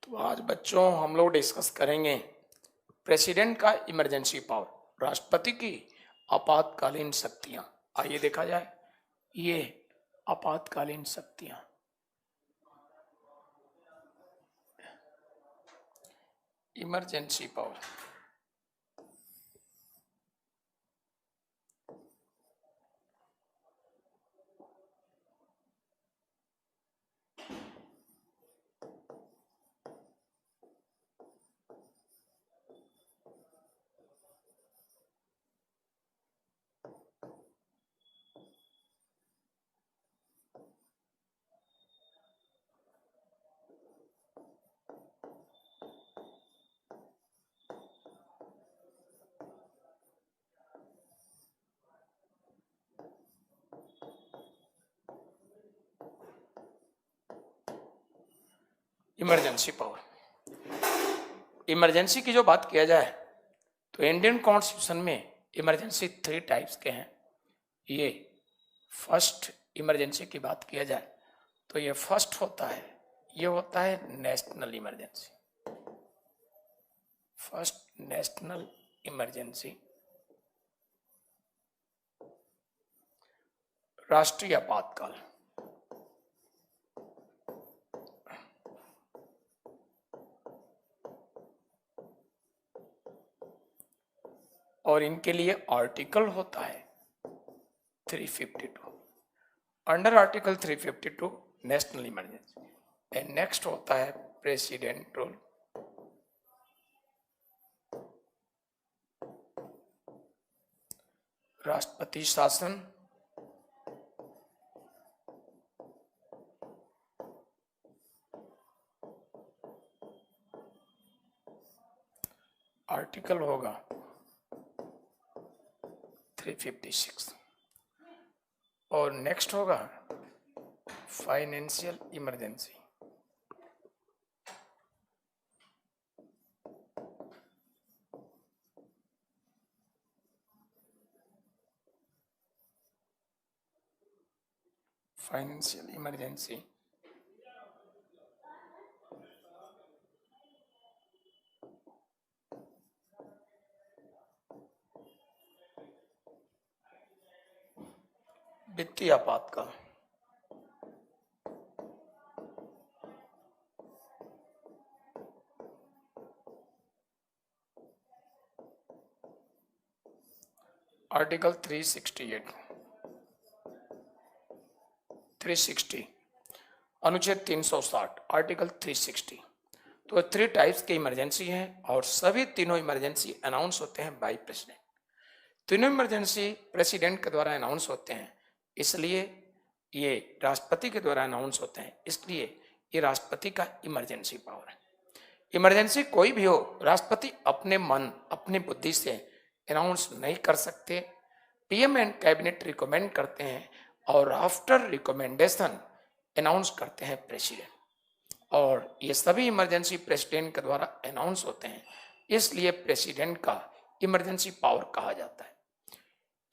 तो आज बच्चों हम लोग डिस्कस करेंगे प्रेसिडेंट का इमरजेंसी पावर, राष्ट्रपति की आपातकालीन शक्तियां। आइए देखा जाए ये आपातकालीन शक्तियां। Emergency power, emergency power. Emergency की जो बात किया जाए तो इंडियन कॉन्स्टिट्यूशन में इमरजेंसी 3 टाइप्स के हैं। ये फर्स्ट इमरजेंसी की बात किया जाए तो ये फर्स्ट होता है, ये होता है national emergency. First national emergency, राष्ट्रीय आपातकाल। और इनके लिए आर्टिकल होता है 352। Under article 352 national emergency. And next होता है प्रेसिडेंट रूल। राष्ट्रपति शासन। आर्टिकल होगा 356। और नेक्स्ट होगा फाइनेंशियल इमरजेंसी। फाइनेंशियल इमरजेंसी वित्तीय आपातकाल। आर्टिकल 368 360 अनुच्छेद 360 आर्टिकल 360। तो 3 टाइप्स के इमरजेंसी हैं और सभी तीनों इमरजेंसी अनाउंस होते हैं बाय प्रेसिडेंट। तीनों इमरजेंसी प्रेसिडेंट के द्वारा अनाउंस होते हैं, इसलिए ये राष्ट्रपति के द्वारा अनाउंस होते हैं, इसलिए ये राष्ट्रपति का इमरजेंसी पावर है। इमरजेंसी कोई भी हो, राष्ट्रपति अपने मन अपनी बुद्धि से अनाउंस नहीं कर सकते। पीएम एंड कैबिनेट रिकमेंड करते हैं और आफ्टर रिकमेंडेशन अनाउंस करते हैं प्रेसिडेंट। और ये सभी इमरजेंसी प्रेसिडेंट के द्वारा अनाउंस होते हैं, इसलिए प्रेसिडेंट का इमरजेंसी पावर कहा जाता है।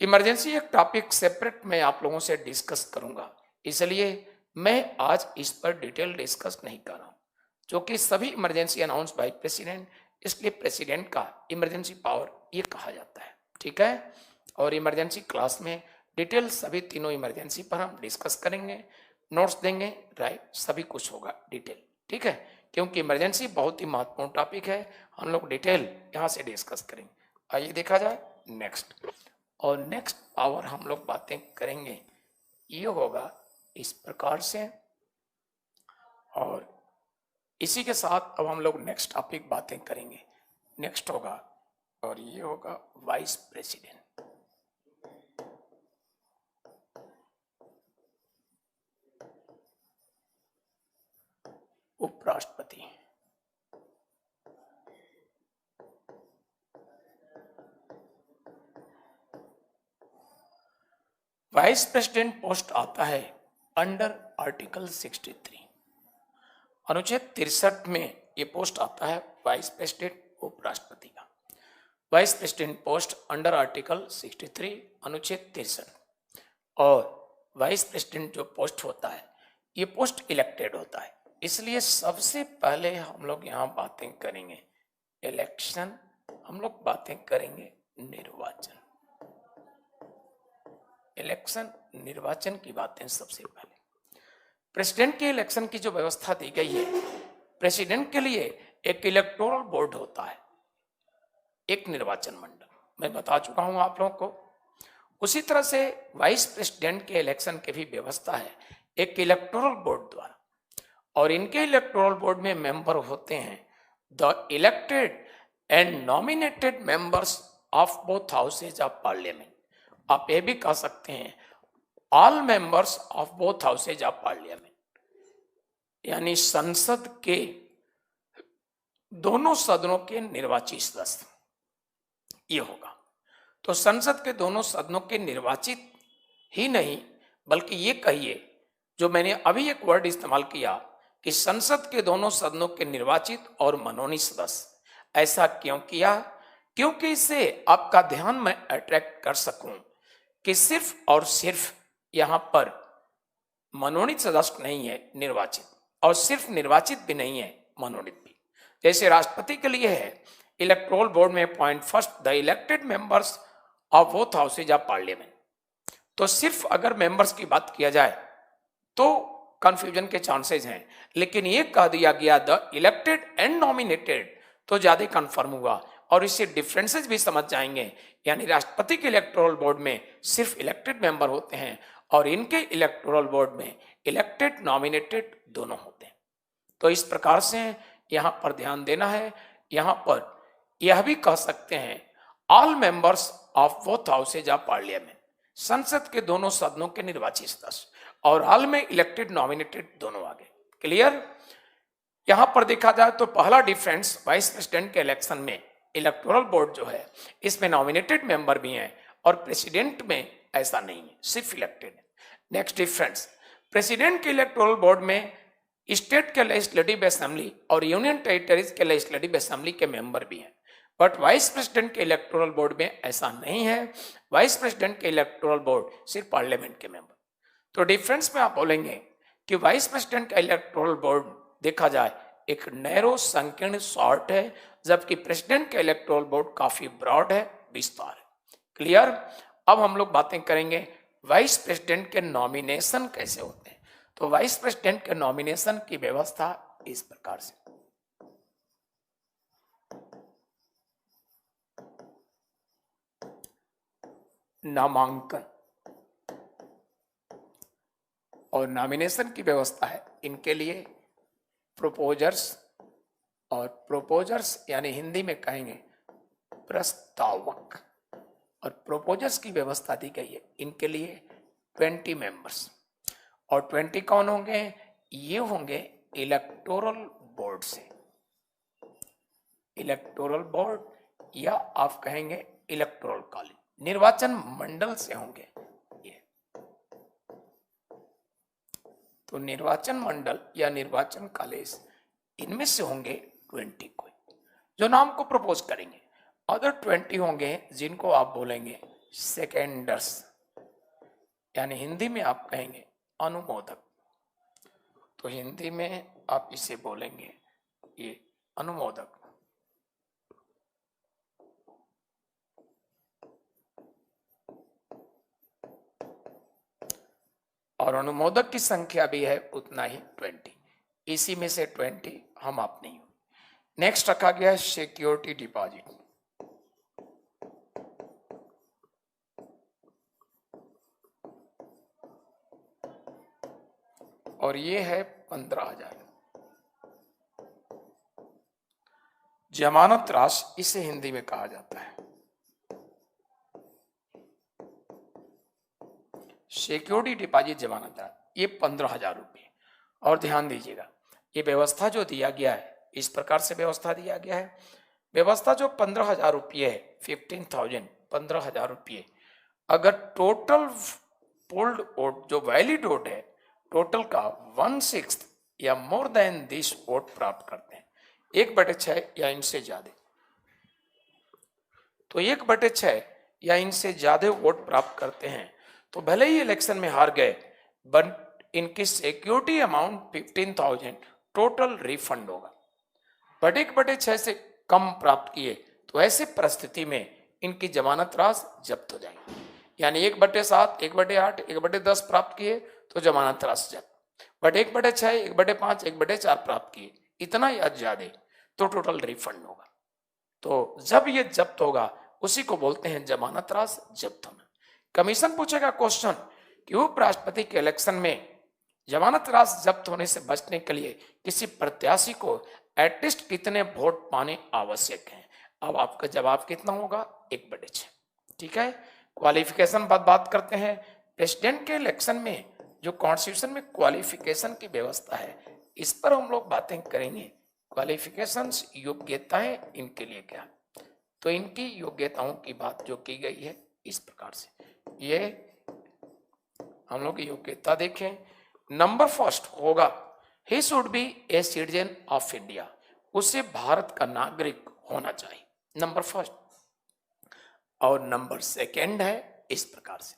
इमरजेंसी एक टॉपिक सेपरेट मैं आप लोगों से डिस्कस करूंगा, इसलिए मैं आज इस पर डिटेल डिस्कस नहीं कर रहा हूं। जो कि सभी इमरजेंसी अनाउंस बाय प्रेसिडेंट, इसलिए प्रेसिडेंट का इमरजेंसी पावर ये कहा जाता है। ठीक है। और इमरजेंसी क्लास में डिटेल सभी तीनों इमरजेंसी पर हम डिस्कस करेंगे, नोट्स देंगे, राइट, सभी कुछ होगा डिटेल। ठीक है, क्योंकि इमरजेंसी बहुत ही महत्वपूर्ण टॉपिक है, हम लोग डिटेल यहाँ से डिस्कस करेंगे। आइए देखा जाए नेक्स्ट। और नेक्स्ट पावर हम लोग बातें करेंगे, ये होगा इस प्रकार से। और इसी के साथ अब हम लोग नेक्स्ट टॉपिक बातें करेंगे। नेक्स्ट होगा और ये होगा वाइस प्रेसिडेंट। उपराष्ट्रपति। वाइस प्रेसिडेंट पोस्ट आता है अंडर आर्टिकल 63। अनुच्छेद 63 में ये पोस्ट आता है वाइस प्रेसिडेंट उपराष्ट्रपति का। Vice president post under article 63 अनुच्छेद 63। और वाइस प्रेसिडेंट जो पोस्ट होता है, ये पोस्ट इलेक्टेड होता है। इसलिए सबसे पहले हम लोग यहाँ बातें करेंगे इलेक्शन, हम लोग बातें करेंगे निर्वाचन। इलेक्शन निर्वाचन की बातें सबसे पहले। प्रेसिडेंट के इलेक्शन की जो व्यवस्था दी गई है, प्रेसिडेंट के लिए एक इलेक्टोरल बोर्ड होता है, एक निर्वाचन मंडल, मैं बता चुका हूं आप लोगों को। उसी तरह से वाइस प्रेसिडेंट के इलेक्शन की भी व्यवस्था है एक इलेक्टोरल बोर्ड द्वारा, और इनके इलेक्टोरल बोर्ड में मेंबर होते हैं the elected and nominated members of both houses of parliament. आप ये भी कह सकते हैं all members of both houses of parliament, यानी संसद के दोनों सदनों के निर्वाचित सदस्य ये होगा। तो संसद के दोनों सदनों के निर्वाचित ही नहीं, बल्कि ये कहिए जो मैंने अभी एक वर्ड इस्तेमाल किया कि संसद के दोनों सदनों के निर्वाचित और मनोनीत सदस्य। ऐसा क्यों किया? क्योंकि इससे आपका ध्यान मैं अट्रैक्ट कर सकूं कि सिर्फ और सिर्फ यहां पर मनोनीत सदस्य नहीं है निर्वाचित, और सिर्फ निर्वाचित भी नहीं है मनोनीत भी। जैसे राष्ट्रपति के लिए है इलेक्टोरल बोर्ड में point first the elected members of both houses of parliament. तो सिर्फ अगर मेंबर्स की बात किया जाए तो कंफ्यूजन के चांसेस हैं, लेकिन ये कह दिया गया द इलेक्टेड एंड नॉमिनेटेड तो ज्यादा कंफर्म हुआ, और इससे डिफरेंसेस भी समझ जाएंगे। यानी राष्ट्रपति के इलेक्टोरल बोर्ड में सिर्फ इलेक्टेड मेंबर होते हैं, और इनके इलेक्टोरल बोर्ड में इलेक्टेड नॉमिनेटेड दोनों होते हैं। तो इस प्रकार से यहां पर ध्यान देना है। यहां पर यह भी कह सकते हैं all members of both houses of parliament, संसद के दोनों सदनों के निर्वाचित सदस्य, और हाल में इलेक्टेड नॉमिनेटेड दोनों आ गए। क्लियर? यहां पर देखा जाए तो पहला डिफरेंस वाइस प्रेसिडेंट के इलेक्शन में इलेक्टोरल बोर्ड जो है इसमें नॉमिनेटेड मेंबर भी हैं, और प्रेसिडेंट में ऐसा नहीं है, सिर्फ इलेक्टेड है। नेक्स्ट डिफरेंस, प्रेसिडेंट के इलेक्टोरल बोर्ड में स्टेट के लेजिस्लेटिव असेंबली और यूनियन टेरिटरीज के लेजिस्लेटिव असेंबली के मेंबर भी हैं, बट वाइस प्रेसिडेंट के इलेक्टोरल बोर्ड में ऐसा नहीं है। वाइस प्रेसिडेंट के इलेक्टोरल बोर्ड सिर्फ पार्लियामेंट के मेंबर। तो डिफरेंस में आप बोलेंगे कि वाइस प्रेसिडेंट का इलेक्टोरल बोर्ड देखा जाए एक नैरो संकीर्ण शॉर्ट है, जबकि प्रेसिडेंट का इलेक्टोरल बोर्ड काफी ब्रॉड है, विस्तार है। क्लियर? अब हम लोग बातें करेंगे वाइस प्रेसिडेंट के नॉमिनेशन कैसे होते हैं। तो वाइस प्रेसिडेंट के नॉमिनेशन की व्यवस्था इस प्रकार से। नामांकन और नॉमिनेशन की व्यवस्था है इनके लिए प्रोपोजर्स, और प्रोपोजर्स यानी हिंदी में कहेंगे प्रस्तावक, और प्रोपोजर्स की व्यवस्था दी गई है इनके लिए 20 मेंबर्स। और 20 कौन होंगे? ये होंगे इलेक्टोरल बोर्ड से, इलेक्टोरल बोर्ड, या आप कहेंगे इलेक्टोरल कॉलेज, निर्वाचन मंडल से होंगे ये। तो निर्वाचन मंडल या निर्वाचन कॉलेज इनमें से होंगे 20 को जो नाम को प्रपोज करेंगे। अदर 20 होंगे जिनको आप बोलेंगे सेकेंडर्स, यानी हिंदी में आप कहेंगे अनुमोदक। तो हिंदी में आप इसे बोलेंगे ये अनुमोदक। और अनुमोदक की संख्या भी है उतना ही 20, इसी में से 20 हम आप नहीं। नेक्स्ट रखा गया है सिक्योरिटी डिपॉजिट, और ये है 15,000। जमानत राशि इसे हिंदी में कहा जाता है। सिक्योरिटी डिपॉजिट जमानत राशि ये 15,000 रुपये। और ध्यान दीजिएगा ये व्यवस्था जो दिया गया है इस प्रकार से व्यवस्था दिया गया है। व्यवस्था जो 15,000 रुपये है, 15,000, 15,000 रुपये, अगर टोटल पोल्ड वोट जो वैलिड वोट है टोटल का 1/6 या मोर देन दिस वोट प्राप्त करते हैं, 1/6 या इनसे ज्यादा, तो 1/6 या इनसे ज्यादा वोट प्राप्त करते हैं तो भले ही इलेक्शन में हार गए, बट इनकी सिक्योरिटी अमाउंट 15,000 टोटल रिफंड होगा। बट 1/6 से कम प्राप्त किए तो ऐसी परिस्थिति में इनकी जमानत राशि जब्त हो जाएगी। यानी 1/7, 1/8, 1/10 प्राप्त किए तो जमानत राशि जब्त, बट 1/6, 1/5, 1/4 प्राप्त किए, इतना या ज्यादा तो टोटल रिफंड होगा। तो जब ये जब्त होगा उसी को बोलते हैं जमानत राशि जब्त होना। कमीशन पूछेगा क्वेश्चन कि उपराष्ट्रपति के इलेक्शन में जमानत राशि जब्त होने से बचने के लिए किसी प्रत्याशी को एटलीस्ट कितने वोट पाने आवश्यक हैं। अब आपका जवाब कितना होगा? 1/6। ठीक है, क्वालिफिकेशन बात करते हैं। प्रेसिडेंट के इलेक्शन में जो कॉन्स्टिट्यूशन में क्वालिफिकेशन की व्यवस्था है, इस पर हम लोग बातें करेंगे। क्वालिफिकेशंस योग्यताएं इनके लिए क्या, तो इनकी योग्यताओं की बात जो की गई है इस प्रकार से, ये हम लोग योग्यता देखें। नंबर फर्स्ट होगा he should be a citizen of India, उसे भारत का नागरिक होना चाहिए, नंबर फर्स्ट। और नंबर सेकेंड है इस प्रकार से,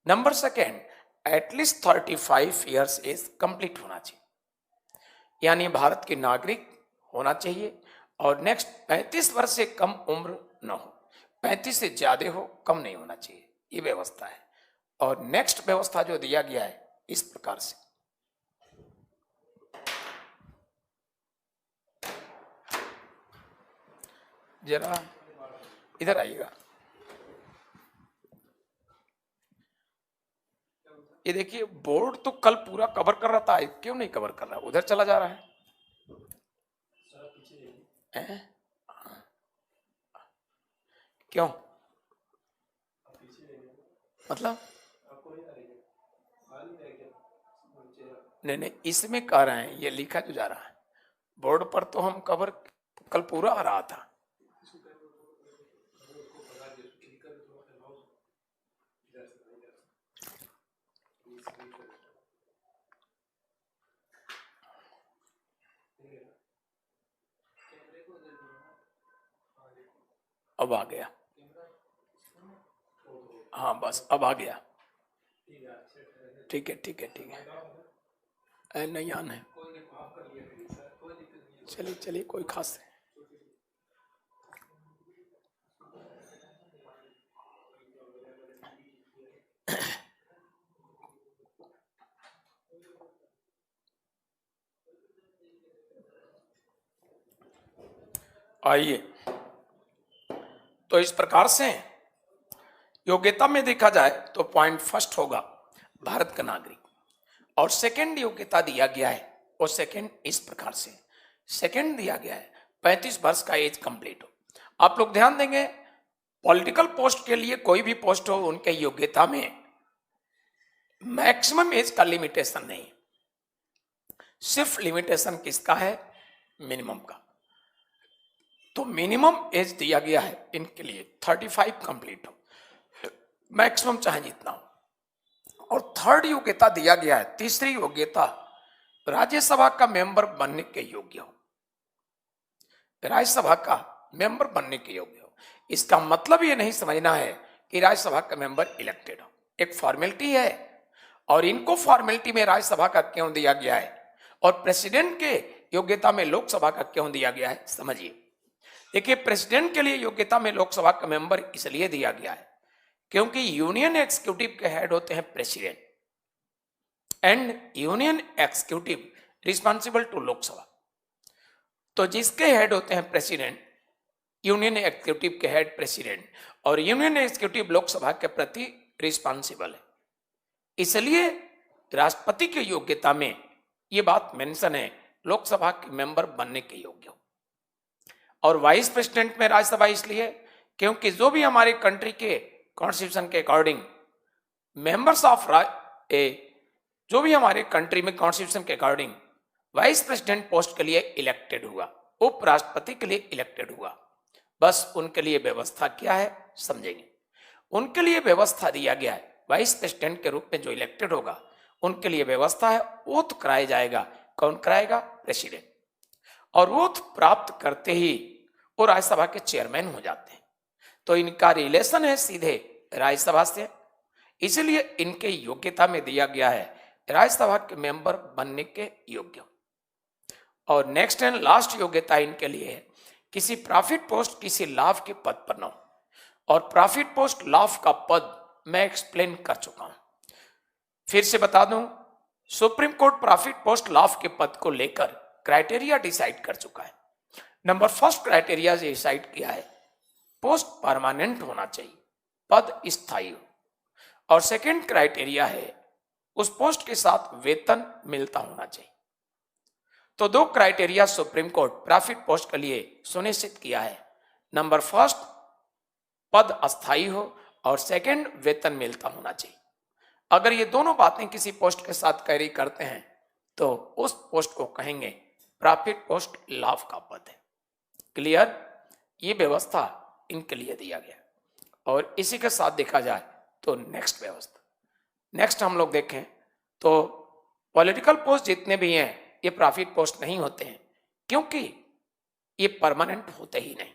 number second at least 35 years age complete होना चाहिए, यानी भारत के नागरिक होना चाहिए। और नेक्स्ट 35 वर्ष से कम उम्र न हो, 35 से ज्यादा हो, कम नहीं होना चाहिए, ये व्यवस्था है। और नेक्स्ट व्यवस्था जो दिया गया है इस प्रकार से, जरा इधर आइएगा, ये देखिए बोर्ड तो कल पूरा कवर कर रहा था, क्यों नहीं कवर कर रहा, उधर चला जा रहा है। क्यों? मतलब नहीं, इसमें कह रहे हैं, ये लिखा जो जा रहा है बोर्ड पर, तो हम कवर कल पूरा आ रहा था। अब आ गया, हाँ बस अब आ गया, ठीक है ठीक है ठीक है, नहीं आना है, चलिए चलिए कोई खास नहीं। आइए, तो इस प्रकार से योग्यता में देखा जाए तो पॉइंट फर्स्ट होगा भारत का नागरिक, और सेकंड योग्यता दिया गया है वो सेकंड इस प्रकार से, सेकंड दिया गया है 35 वर्ष का एज कंप्लीट हो। आप लोग ध्यान देंगे, पॉलिटिकल पोस्ट के लिए कोई भी पोस्ट हो, उनके योग्यता में मैक्सिमम एज का लिमिटेशन नहीं, सिर्फ लिमिटेशन किसका है? मिनिमम का। तो मिनिमम एज दिया गया है इनके लिए 35 कंप्लीट हो, मैक्सिमम चाहे जितना हो। और थर्ड योग्यता दिया गया है, तीसरी योग्यता राज्यसभा का मेंबर बनने के योग्य हो, राज्यसभा का मेंबर बनने के योग्य हो। इसका मतलब ये नहीं समझना है कि राज्यसभा का मेंबर इलेक्टेड हो, एक फॉर्मेलिटी है, और इनको फॉर्मेलिटी में राज्यसभा का क्यों दिया गया है और प्रेसिडेंट के योग्यता में लोकसभा का क्यों दिया गया है, समझिए। देखिए, प्रेसिडेंट के लिए योग्यता में लोकसभा का मेंबर इसलिए दिया गया है क्योंकि यूनियन एक्सिक्यूटिव के हेड होते हैं president, and union executive responsible to Lok Sabha. तो जिसके हेड होते हैं प्रेसिडेंट, यूनियन एक्सिक्यूटिव के हेड प्रेसिडेंट, और यूनियन एक्सिक्यूटिव लोकसभा के प्रति रिस्पॉन्सिबल है, इसलिए राष्ट्रपति की योग्यता में ये बात मेंशन है, लोकसभा के मेंबर बनने के योग्य हो। और वाइस प्रेसिडेंट में राज्यसभा इसलिए क्योंकि जो भी हमारे कंट्री के कॉन्स्टिट्यूशन के अकॉर्डिंग मेंबर्स ऑफ जो भी हमारे कंट्री में कॉन्स्टिट्यूशन के अकॉर्डिंग वाइस प्रेसिडेंट पोस्ट के लिए इलेक्टेड हुआ, उपराष्ट्रपति के लिए इलेक्टेड हुआ, बस उनके लिए व्यवस्था क्या है समझेंगे। उनके लिए व्यवस्था दिया गया है, वाइस प्रेसिडेंट के रूप में जो इलेक्टेड होगा उनके लिए व्यवस्था है, ओथ कराया जाएगा। कौन कराएगा? प्रेसिडेंट। और ओथ प्राप्त करते ही वो राज्यसभा के चेयरमैन हो जाते हैं, तो इनका रिलेशन है सीधे राज्यसभा से, इसलिए इनके योग्यता में दिया गया है राज्यसभा के मेंबर बनने के योग्य। और नेक्स्ट एंड लास्ट योग्यता इनके लिए है किसी प्रॉफिट पोस्ट किसी लाभ के पद पर न हो। और प्रॉफिट पोस्ट लाभ का पद मैं एक्सप्लेन कर चुका हूं, फिर से बता दूं, सुप्रीम कोर्ट प्रॉफिट पोस्ट लाभ के पद को लेकर क्राइटेरिया डिसाइड कर चुका है। नंबर फर्स्ट क्राइटेरिया डिसाइड किया है पोस्ट परमानेंट होना चाहिए, पद स्थायी हो। और सेकंड क्राइटेरिया है उस पोस्ट के साथ वेतन मिलता होना चाहिए। तो दो criteria supreme court profit post के लिए सुनिश्चित किया है। नंबर फर्स्ट पद अस्थायी हो और सेकंड वेतन मिलता होना चाहिए। अगर ये दोनों बातें किसी पोस्ट के साथ कैरी करते हैं तो उस पोस्ट को कहेंगे प्रॉफिट पोस्ट लाभ का पद है। क्लियर? ये व्यवस्था इनके लिए दिया गया। और इसी के साथ देखा जाए तो नेक्स्ट व्यवस्था, नेक्स्ट हम लोग देखें तो पॉलिटिकल पोस्ट जितने भी हैं ये प्रॉफिट पोस्ट नहीं होते हैं, क्योंकि ये परमानेंट होते ही नहीं।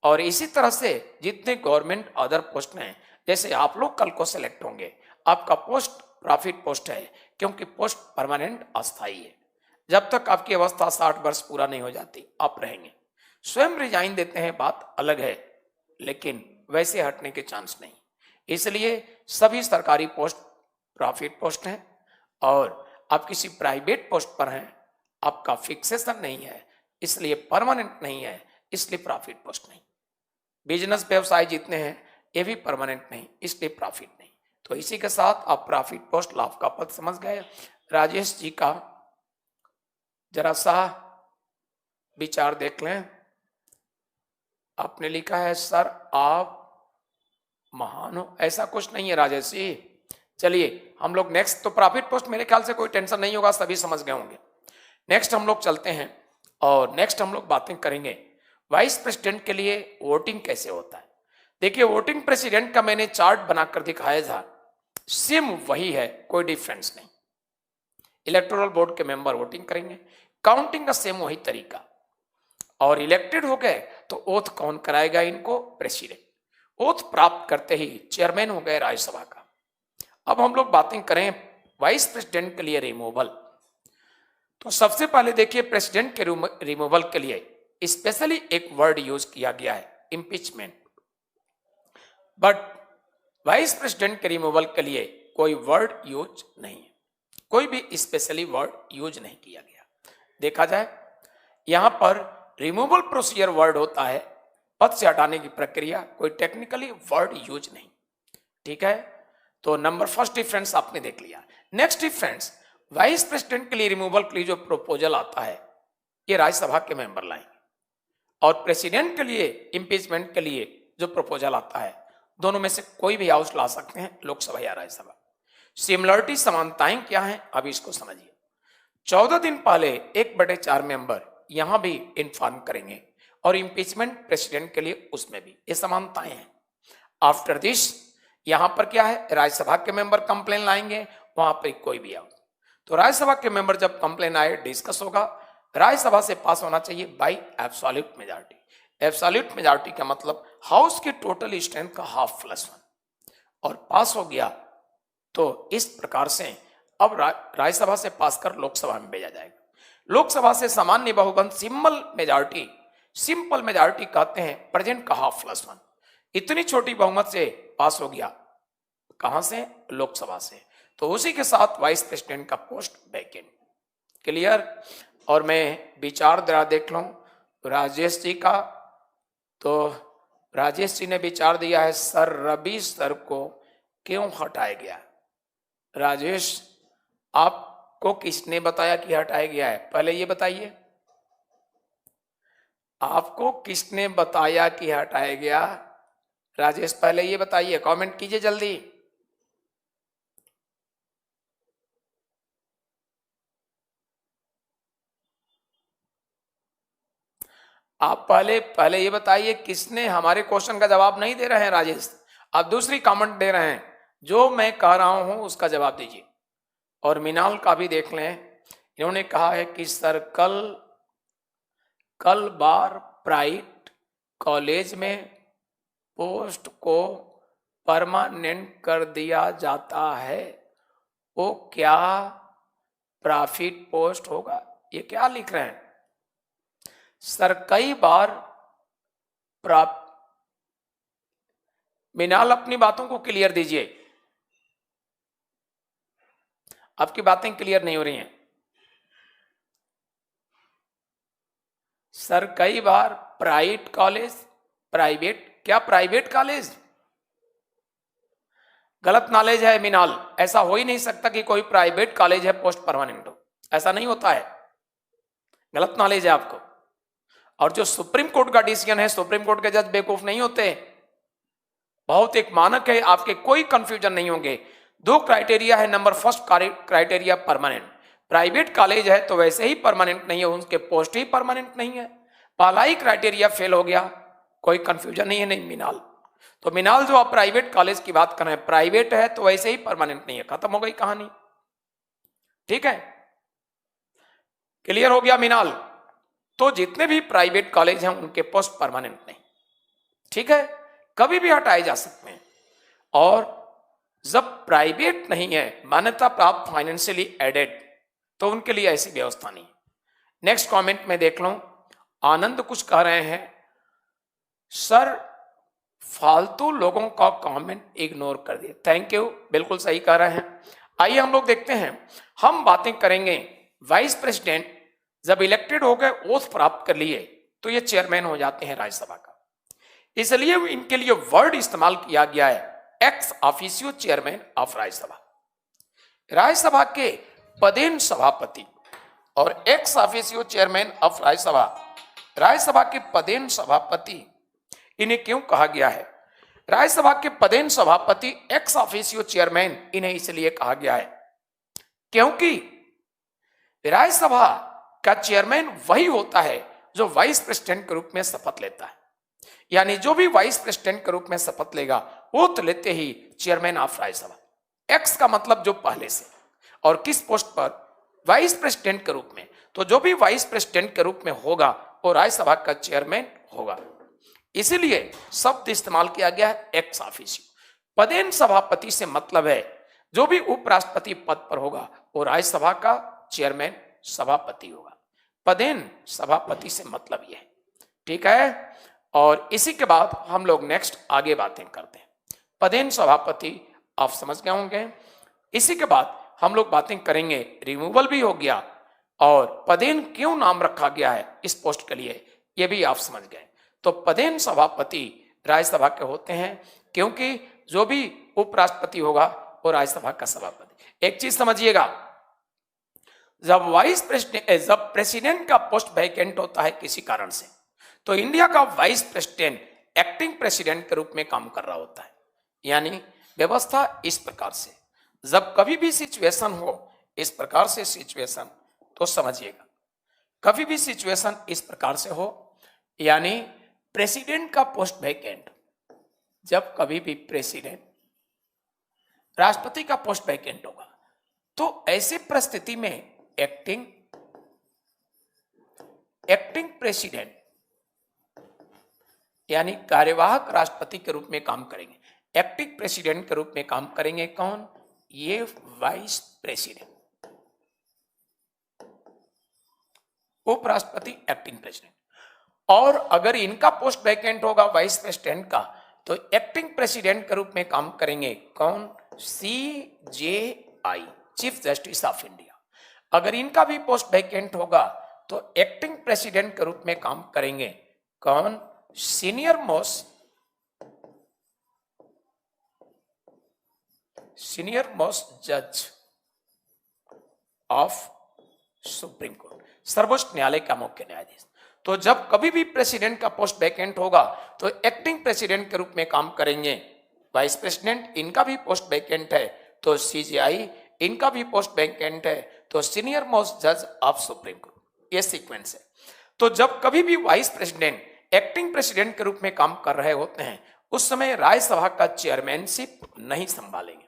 और इसी तरह से जितने गवर्नमेंट अदर पोस्ट हैं, जैसे आप लोग कल को सिलेक्ट होंगे, आपका पोस्ट प्रॉफिट पोस्ट है क्योंकि पोस्ट परमानेंट अस्थायी है। जब तक आपकी अवस्था 60 वर्ष पूरा नहीं हो जाती आप रहेंगे। स्वयं रिजाइन देते हैं बात अलग है, लेकिन वैसे हटने के चांस नहीं। इसलिए सभी सरकारी पोस्ट प्रॉफिट पोस्ट हैं। और आप किसी प्राइवेट पोस्ट पर हैं, आपका फिक्सेशन नहीं है, इसलिए परमानेंट नहीं है, इसलिए प्रॉफिट पोस्ट नहीं। बिजनेस व्यवसाय जितने हैं ये भी परमानेंट नहीं, इसलिए प्रॉफिट नहीं। तो इसी के साथ आप प्रॉफिट पोस्ट लाभ का पद समझ गए। राजेश जी का जरा सा विचार देख लें। आपने लिखा है सर आप महान हो, ऐसा कुछ नहीं है राजेश जी। चलिए हम लोग नेक्स्ट, तो प्रॉफिट पोस्ट मेरे ख्याल से कोई टेंशन नहीं होगा, सभी समझ गए होंगे। नेक्स्ट हम लोग चलते हैं और नेक्स्ट हम लोग बातें करेंगे वाइस प्रेसिडेंट के लिए वोटिंग कैसे होता है। देखिए वोटिंग प्रेसिडेंट का मैंने चार्ट बनाकर दिखाया था, सेम वही है, कोई डिफरेंस नहीं। इलेक्टोरल बोर्ड के मेंबर वोटिंग करेंगे, काउंटिंग का सेम वही तरीका। और इलेक्टेड हो गए तो ओथ कौन कराएगा इनको? प्रेसिडेंट। ओथ प्राप्त करते ही चेयरमैन हो गए राज्यसभा का। अब हम लोग बातें करें वाइस प्रेसिडेंट के लिए रिमूवल। तो सबसे पहले देखिए प्रेसिडेंट के रिमूवल के लिए स्पेशली एक वर्ड यूज किया गया है, इम्पीचमेंट। बट वाइस प्रेसिडेंट के रिमूवल के लिए कोई वर्ड यूज नहीं है, कोई भी स्पेशली वर्ड यूज नहीं किया गया। देखा जाए यहां पर रिमूवल प्रोसीजर वर्ड होता है, पद से हटाने की प्रक्रिया, कोई टेक्निकली वर्ड यूज नहीं। ठीक है, तो नंबर फर्स्ट डिफरेंस आपने देख लिया। नेक्स्ट डिफरेंस, वाइस प्रेसिडेंट के लिए रिमूवल के लिए जो प्रपोजल आता है ये राज्यसभा के मेंबर लाएंगे, और प्रेसिडेंट के लिए इम्पीचमेंट के लिए जो प्रपोजल आता है दोनों में से कोई भी हाउस ला सकते हैं, लोकसभा या राज्यसभा। सिमिलरिटी समानताएं क्या है अब इसको समझिए। 14 दिन पहले 1/4 मेंबर यहां भी इन्फॉर्म करेंगे और इम्पीचमेंट प्रेसिडेंट के लिए उसमें भी ये समानताएं हैं। आफ्टर दिस यहां पर क्या है, राज्यसभा के मेंबर कंप्लेन लाएंगे, वहां पर कोई भी हाउस। तो राज्यसभा के मेंबर जब कंप्लेन आए डिस्कस होगा, राज्यसभा से पास होना चाहिए by absolute majority. Absolute majority का मतलब हाउस की टोटल स्ट्रेंथ का ½ और पास हो गया। तो इस प्रकार से अब राज्यसभा से पास कर लोकसभा में भेजा जाएगा। लोकसभा से सामान्य बहुमत सिंपल मेजॉरिटी कहते हैं, प्रेजेंट का ½ इतनी छोटी बहुमत से पास हो गया, कहां से? लोकसभा से। तो उसी के साथ वाइस प्रेसिडेंट का पोस्ट वैकेंट। क्लियर? और मैं विचार जरा देख लूं राजेश जी का। तो राजेश जी ने विचार दिया है सर रवि सर को क्यों हटाया गया? राजेश आपको किसने बताया कि हटाया गया है, पहले ये बताइए। आपको किसने बताया कि हटाया गया? राजेश पहले ये बताइए, कमेंट कीजिए जल्दी। आप पहले ये बताइए किसने, हमारे क्वेश्चन का जवाब नहीं दे रहे हैं राजेश, आप दूसरी कमेंट दे रहे हैं। जो मैं कह रहा हूं उसका जवाब दीजिए। और मिनाल का भी देख लें, इन्होंने कहा है कि सर कल बार प्राइवेट कॉलेज में पोस्ट को परमानेंट कर दिया जाता है, वो क्या प्रॉफिट पोस्ट होगा? ये क्या लिख रहे हैं सर? कई बार प्राप्त। मिनाल अपनी बातों को क्लियर दीजिए, आपकी बातें क्लियर नहीं हो रही हैं सर। कई बार प्राइवेट कॉलेज, प्राइवेट क्या प्राइवेट कॉलेज? गलत नॉलेज है मिनाल, ऐसा हो ही नहीं सकता कि कोई प्राइवेट कॉलेज है पोस्ट परमानेंट हो, ऐसा नहीं होता है, गलत नॉलेज है आपको। और जो सुप्रीम कोर्ट का डिसीजन है, सुप्रीम कोर्ट के जज बेवकूफ नहीं होते, बहुत एक मानक है, आपके कोई कंफ्यूजन नहीं होंगे। दो क्राइटेरिया है, number first criteria permanent, private college है तो वैसे ही परमानेंट नहीं है, उनके पोस्ट ही परमानेंट नहीं है, पहला ही क्राइटेरिया फेल हो गया, कोई कंफ्यूजन नहीं है। नहीं मिनाल, तो मिनाल जो आप प्राइवेट कॉलेज की बात कर रहे हैं, प्राइवेट है तो वैसे ही परमानेंट नहीं है, खत्म हो गई कहानी। ठीक है, क्लियर हो गया मिनाल? तो जितने भी प्राइवेट कॉलेज हैं उनके पोस्ट परमानेंट नहीं, ठीक है, कभी भी हटाए जा सकते हैं। और जब प्राइवेट नहीं है, मान्यता प्राप्त, फाइनेंशियली एडेड, तो उनके लिए ऐसी व्यवस्था नहीं। नेक्स्ट कमेंट में देख लो, आनंद कुछ कह रहे हैं सर फालतू लोगों का कमेंट इग्नोर कर दिए। थैंक यू, बिल्कुल सही कह रहे हैं। आइए हम लोग देखते हैं, हम बातें करेंगे वाइस प्रेसिडेंट जब इलेक्टेड हो गए, ओथ प्राप्त कर लिए, तो ये चेयरमैन हो जाते हैं राज्यसभा का, इसलिए इनके लिए वर्ड इस्तेमाल किया गया है ex officio chairman of Rajya Sabha. Rajya Sabha के पदेन सभापति और ex officio chairman of Rajya Sabha, Rajya Sabha के पदेन सभापति, इन्हें क्यों कहा गया है? राज्यसभा के पदेन सभापति एक्स ऑफिशियो चेयरमैन इन्हें इसलिए कहा गया है क्योंकि राज्यसभा का चेयरमैन वही होता है जो वाइस प्रेसिडेंट के रूप में शपथ लेता है, यानी जो भी वाइस प्रेसिडेंट के रूप में शपथ लेगा वो तो लेते ही चेयरमैन ऑफ राज्यसभा। एक्स का मतलब जो पहले से, और किस पोस्ट पर? वाइस प्रेसिडेंट के रूप में, तो जो भी वाइस प्रेसिडेंट के रूप में होगा वो राज्यसभा का चेयरमैन होगा, इसीलिए शब्द इस्तेमाल किया गया है एक्स ऑफिशियो। पदेन सभापति से मतलब है जो भी उपराष्ट्रपति पद पर होगा वो राज्यसभा का चेयरमैन सभापति होगा, पदेन सभापति से मतलब यह है। ठीक है, और इसी के बाद हम लोग नेक्स्ट आगे बातें करते हैं। पदेन सभापति आप समझ गए होंगे। इसी के बाद हम लोग बातें करेंगे, रिमूवल भी हो गया, और पदेन क्यों नाम रखा गया है इस पोस्ट के लिए, यह भी आप समझ गए। तो पदेन सभापति राज्यसभा के होते हैं क्योंकि जो भी उपराष्ट्रपति होगा वो राज्यसभा का सभापति। एक चीज समझिएगा, जब वाइस प्रेसिडेंट, जब प्रेसिडेंट का पोस्ट वैकेंट होता है किसी कारण से, तो इंडिया का वाइस प्रेसिडेंट एक्टिंग प्रेसिडेंट के रूप में काम कर रहा होता है। यानी व्यवस्था इस प्रकार से, जब कभी भी सिचुएशन हो इस प्रकार से सिचुएशन, तो समझिएगा कभी भी सिचुएशन इस प्रकार से हो, यानी प्रेसिडेंट का पोस्ट वैकेंट, जब कभी भी प्रेसिडेंट, राष्ट्रपति का पोस्ट वैकेंट होगा, तो ऐसी परिस्थिति में एक्टिंग प्रेसिडेंट यानी कार्यवाहक राष्ट्रपति के रूप में काम करेंगे। एक्टिंग प्रेसिडेंट के रूप में काम करेंगे कौन? ये वाइस प्रेसिडेंट, उपराष्ट्रपति एक्टिंग प्रेसिडेंट। और अगर इनका पोस्ट वैकेंट होगा वाइस प्रेसिडेंट का, तो एक्टिंग प्रेसिडेंट के रूप में काम करेंगे कौन? CJI, chief justice of India. अगर इनका भी पोस्ट वैकेंट होगा तो एक्टिंग प्रेसिडेंट के रूप में काम करेंगे कौन? सीनियर मोस्ट जज ऑफ सुप्रीम कोर्ट, सर्वोच्च न्यायालय का मुख्य न्यायाधीश। तो जब कभी भी प्रेसिडेंट का पोस्ट वैकेंट होगा तो एक्टिंग प्रेसिडेंट के रूप में काम करेंगे वाइस प्रेसिडेंट, इनका भी पोस्ट वैकेंट है तो CJI, इनका भी पोस्ट वैकेंट है तो सीनियर मोस्ट जज ऑफ सुप्रीम कोर्ट। ये सीक्वेंस है। तो जब कभी भी वाइस प्रेसिडेंट एक्टिंग प्रेसिडेंट के रूप में काम कर रहे होते हैं, उस समय राज्यसभा का चेयरमैनशिप नहीं संभालेंगे,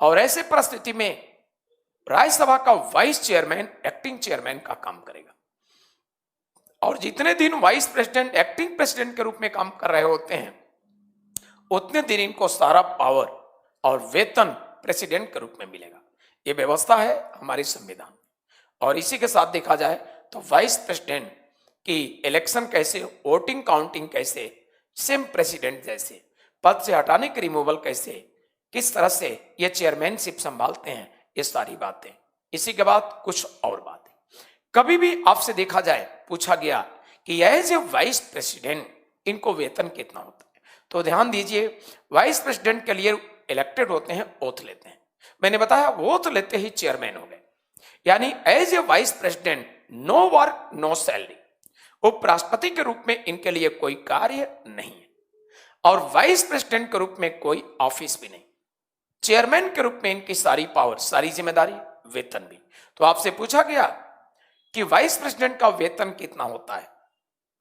और ऐसे परिस्थिति में राज्यसभा का वाइस चेयरमैन एक्टिंग चेयरमैन का काम करेगा। और जितने दिन वाइस प्रेसिडेंट एक्टिंग प्रेसिडेंट के रूप में काम कर रहे होते हैं, उतने दिन इनको सारा पावर और वेतन प्रेसिडेंट के रूप में मिलेगा। यह व्यवस्था है हमारे संविधान। और इसी के साथ देखा जाए तो वाइस प्रेसिडेंट की इलेक्शन कैसे, वोटिंग काउंटिंग कैसे, सेम प्रेसिडेंट जैसे पद से हटाने की रिमूवल कैसे, किस तरह से ये चेयरमैनशिप संभालते हैं, ये सारी बातें। इसी के बाद कुछ और बातें। कभी भी आपसे देखा जाए, पूछा गया कि एज ए वाइस प्रेसिडेंट इनको वेतन कितना होता है, तो ध्यान दीजिए, वाइस प्रेसिडेंट के लिए इलेक्टेड होते हैं, ओथ लेते हैं। मैंने बताया ओथ लेते ही चेयरमैन हो गए, यानी as a vice president no work no salary. उपराष्ट्रपति के रूप में इनके लिए कोई कार्य नहीं है और वाइस प्रेसिडेंट के रूप में कोई ऑफिस भी नहीं। चेयरमैन के रूप में इनकी सारी पावर, सारी जिम्मेदारी, वेतन भी। तो आपसे पूछा गया कि वाइस प्रेसिडेंट का वेतन कितना होता है,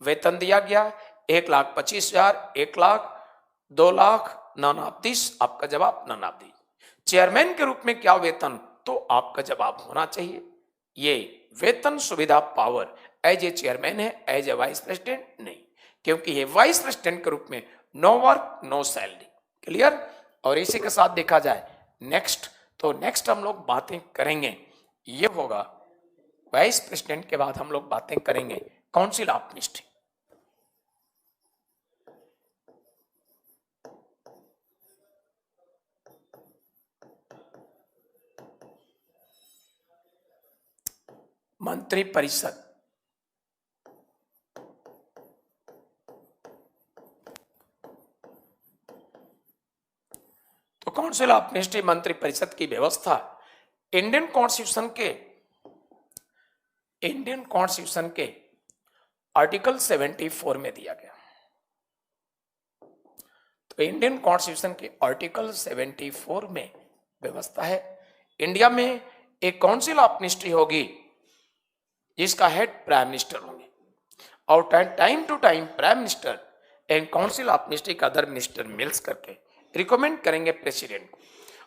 वेतन दिया गया 1,25,000, 1,00,000, 2,00,000, नानाबदीस। आपका जवाब नानाबदीस। चेयरमैन के रूप में क्या वेतन, तो आपका जवाब होना चाहिए ये वेतन सुविधा पावर एज ए चेयरमैन है, एज ए वाइस प्रेसिडेंट नहीं, क्योंकि ये वाइस प्रेसिडेंट के रूप में no work no salary. Clear. और इसी के साथ देखा जाए नेक्स्ट, तो नेक्स्ट हम लोग बातें करेंगे, ये होगा वाइस प्रेसिडेंट के बाद हम लोग बातें करेंगे काउंसिल ऑफ मिनिस्ट्री। मंत्री परिषद, तो काउंसिल ऑफ मिनिस्ट्री मंत्री परिषद की व्यवस्था इंडियन कॉन्स्टिट्यूशन के आर्टिकल 74 में दिया गया। तो इंडियन कॉन्स्टिट्यूशन के आर्टिकल 74 में व्यवस्था है, इंडिया में एक काउंसिल ऑफ मिनिस्ट्री होगी जिसका हेड प्राइम मिनिस्टर होंगे और time to time prime minister and council of ministry का अदर मिनिस्टर मिल्स करके रिकमेंड करेंगे प्रेसिडेंट को,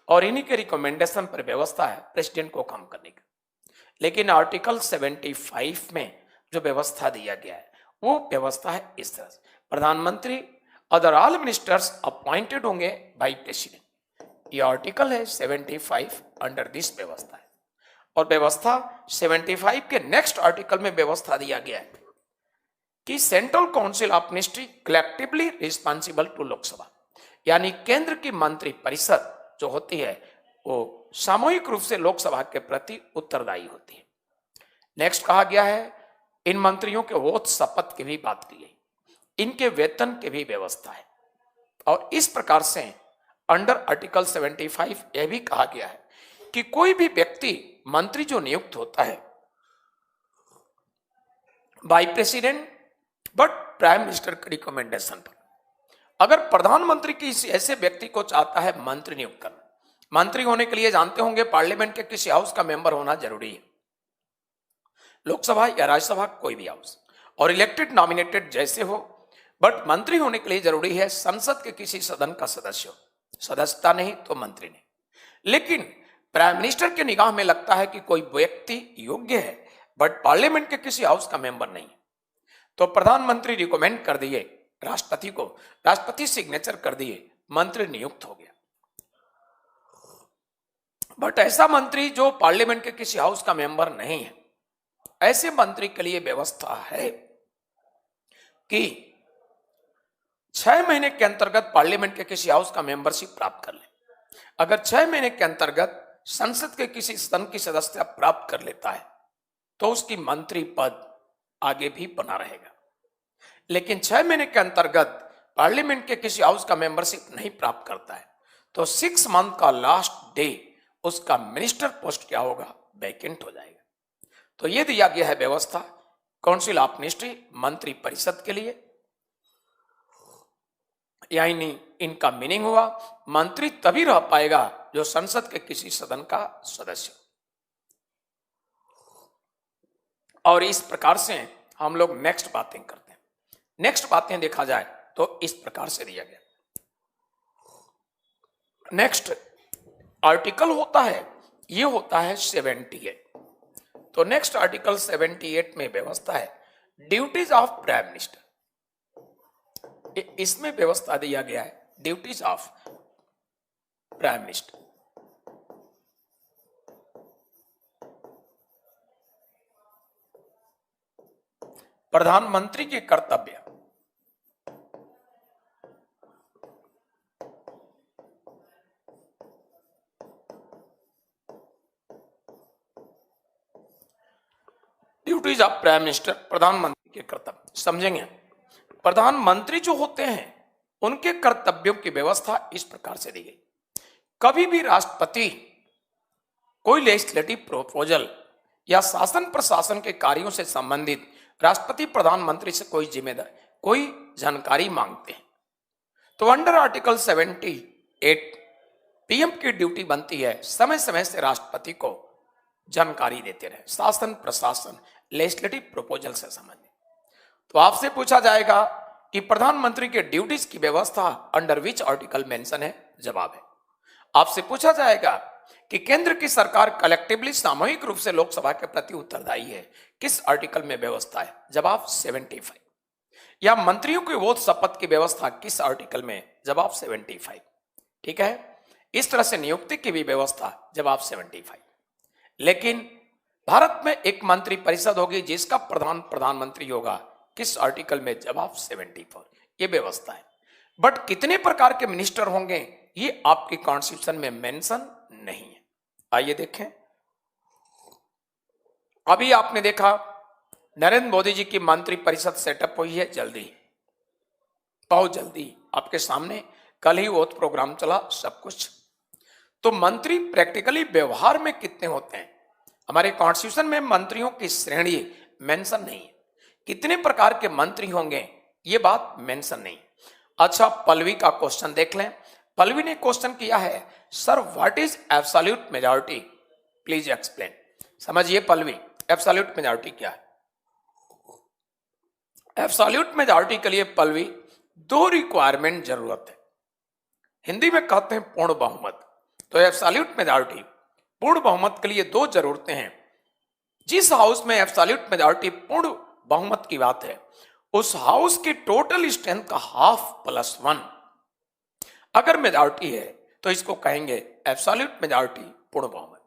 और इन्हीं के रिकमेंडेशन पर व्यवस्था है प्रेसिडेंट को काम करने का। लेकिन आर्टिकल 75 में जो व्यवस्था दिया गया है वो व्यवस्था है इस तरह से, प्रधानमंत्री अदर ऑल मिनिस्टर्स अपॉइंटेड होंगे बाय प्रेसिडेंट। ये आर्टिकल है 75 अंडर दिस व्यवस्था है। और व्यवस्था 75 के नेक्स्ट आर्टिकल में व्यवस्था दिया गया है कि central council of ministry collectively responsible to Lok Sabha, यानी केंद्र की मंत्री परिषद जो होती है वो सामूहिक रूप से लोकसभा के प्रति उत्तरदायी होती है। नेक्स्ट कहा गया है इन मंत्रियों के ओथ शपथ की भी बात की गई, इनके वेतन की भी व्यवस्था है। और इस प्रकार से अंडर आर्टिकल 75 यह भी कहा गया है कि कोई भी व्यक्ति मंत्री जो नियुक्त होता है by president but prime minister के रिकमेंडेशन पर, अगर प्रधानमंत्री किसी ऐसे व्यक्ति को चाहता है मंत्री नियुक्त करना, मंत्री होने के लिए जानते होंगे पार्लियामेंट के किसी हाउस का मेंबर होना जरूरी है, लोकसभा या राज्यसभा कोई भी हाउस, और इलेक्टेड नॉमिनेटेड जैसे हो, बट मंत्री होने के लिए जरूरी है संसद के किसी सदन का सदस्य हो, सदस्यता नहीं तो मंत्री नहीं। लेकिन प्राइम मिनिस्टर के निगाह में लगता है कि कोई व्यक्ति योग्य है बट पार्लियामेंट के किसी हाउस का मेंबर नहीं, तो प्रधानमंत्री रिकमेंड कर दिए राष्ट्रपति को, राष्ट्रपति सिग्नेचर कर दिए, मंत्री नियुक्त हो गया। बट ऐसा मंत्री जो पार्लियामेंट के किसी हाउस का मेंबर नहीं है, ऐसे मंत्री के लिए व्यवस्था है कि 6 महीने के अंतर्गत पार्लियामेंट के किसी हाउस का मेंबरशिप प्राप्त कर ले। अगर 6 महीने के अंतर्गत संसद के किसी सदन की सदस्यता प्राप्त कर लेता है तो उसकी मंत्री पद आगे भी बना रहेगा। लेकिन 6 महीने के अंतर्गत पार्लियामेंट के किसी हाउस का मेंबरशिप नहीं प्राप्त करता है तो 6 मंथ का लास्ट डे उसका मिनिस्टर पोस्ट क्या होगा, वैकेंट हो जाएगा। तो यह दिया गया है व्यवस्था काउंसिल ऑफ मिनिस्ट्री मंत्री परिषद के लिए, यानी इनका मीनिंग हुआ मंत्री तभी रह पाएगा जो संसद के किसी सदन का सदस्य। और इस प्रकार से हम लोग नेक्स्ट बातें करते हैं। नेक्स्ट बातें देखा जाए तो इस प्रकार से दिया गया। नेक्स्ट आर्टिकल होता है, ये होता है 78। तो नेक्स्ट आर्टिकल 78 में व्यवस्था है ड्यूटीज ऑफ प्राइम मिनिस्टर। इसमें व्यवस्था दिया गया है ड्यूटीज ऑफ प्राइम मिनिस्टर। प्रधानमंत्री के कर्तव्य। ड्यूटीज ऑफ प्राइम मिनिस्टर, प्रधानमंत्री के कर्तव्य समझेंगे। प्रधानमंत्री जो होते हैं उनके कर्तव्यों की व्यवस्था इस प्रकार से दी गई। कभी भी राष्ट्रपति कोई लेजिस्लेटिव प्रोपोजल या शासन प्रशासन के कार्यों से संबंधित राष्ट्रपति प्रधानमंत्री से कोई जानकारी मांगते हैं तो अंडर आर्टिकल 78 पीएम की ड्यूटी बनती है समय समय से राष्ट्रपति को जानकारी देते रहे शासन प्रशासन लेजिस्लेटिव प्रोपोजल से संबंधित। तो आपसे पूछा जाएगा कि प्रधानमंत्री के ड्यूटीज की व्यवस्था अंडर विच आर्टिकल मेंशन है, जवाब है। आपसे पूछा जाएगा कि केंद्र की सरकार कलेक्टिवली सामूहिक रूप से लोकसभा के प्रति उत्तरदायी है, किस आर्टिकल में व्यवस्था है, जवाब 75। या मंत्रियों की वोट शपथ की व्यवस्था किस आर्टिकल में, जवाब 75। ठीक है, इस तरह से नियुक्ति की भी व्यवस्था, जवाब 75। लेकिन भारत में एक मंत्री परिषद होगी जिसका प्रधानमंत्री होगा, किस आर्टिकल में, जवाब 74। ये व्यवस्था है। बट कितने प्रकार के मिनिस्टर होंगे ये आपकी कॉन्स्टिट्यूशन में मेंशन नहीं है। आइए देखें। अभी आपने देखा नरेंद्र मोदी जी की मंत्री परिषद सेटअप हुई है, जल्दी, बहुत जल्दी आपके सामने, कल ही वो प्रोग्राम चला सब कुछ। तो मंत्री प्रैक्टिकली व्यवहार में कितने होते हैं, हमारे कॉन्स्टिट्यूशन में मंत्रियों की श्रेणी मेंशन नहीं है। कितने प्रकार के मंत्री होंगे ये बात मेंशन नहीं। अच्छा, पल्लवी का क्वेश्चन देख लें। पल्लवी ने क्वेश्चन किया है, sir what is absolute majority, please explain. समझिए पल्लवी, एब्सोल्यूट मेजॉरिटी क्या है। एब्सोल्यूट मेजॉरिटी के लिए पल्लवी दो रिक्वायरमेंट जरूरत है, हिंदी में कहते हैं पूर्ण बहुमत। तो एब्सोल्यूट मेजॉरिटी, पूर्ण बहुमत के लिए दो जरूरतें हैं। जिस हाउस में एब्सोल्यूट मेजॉरिटी पूर्ण बहुमत की बात है, उस हाउस की टोटल स्ट्रेंथ का ½ + 1 अगर मेजॉरिटी है तो इसको कहेंगे एब्सोल्यूट मेजॉरिटी, पूर्ण बहुमत।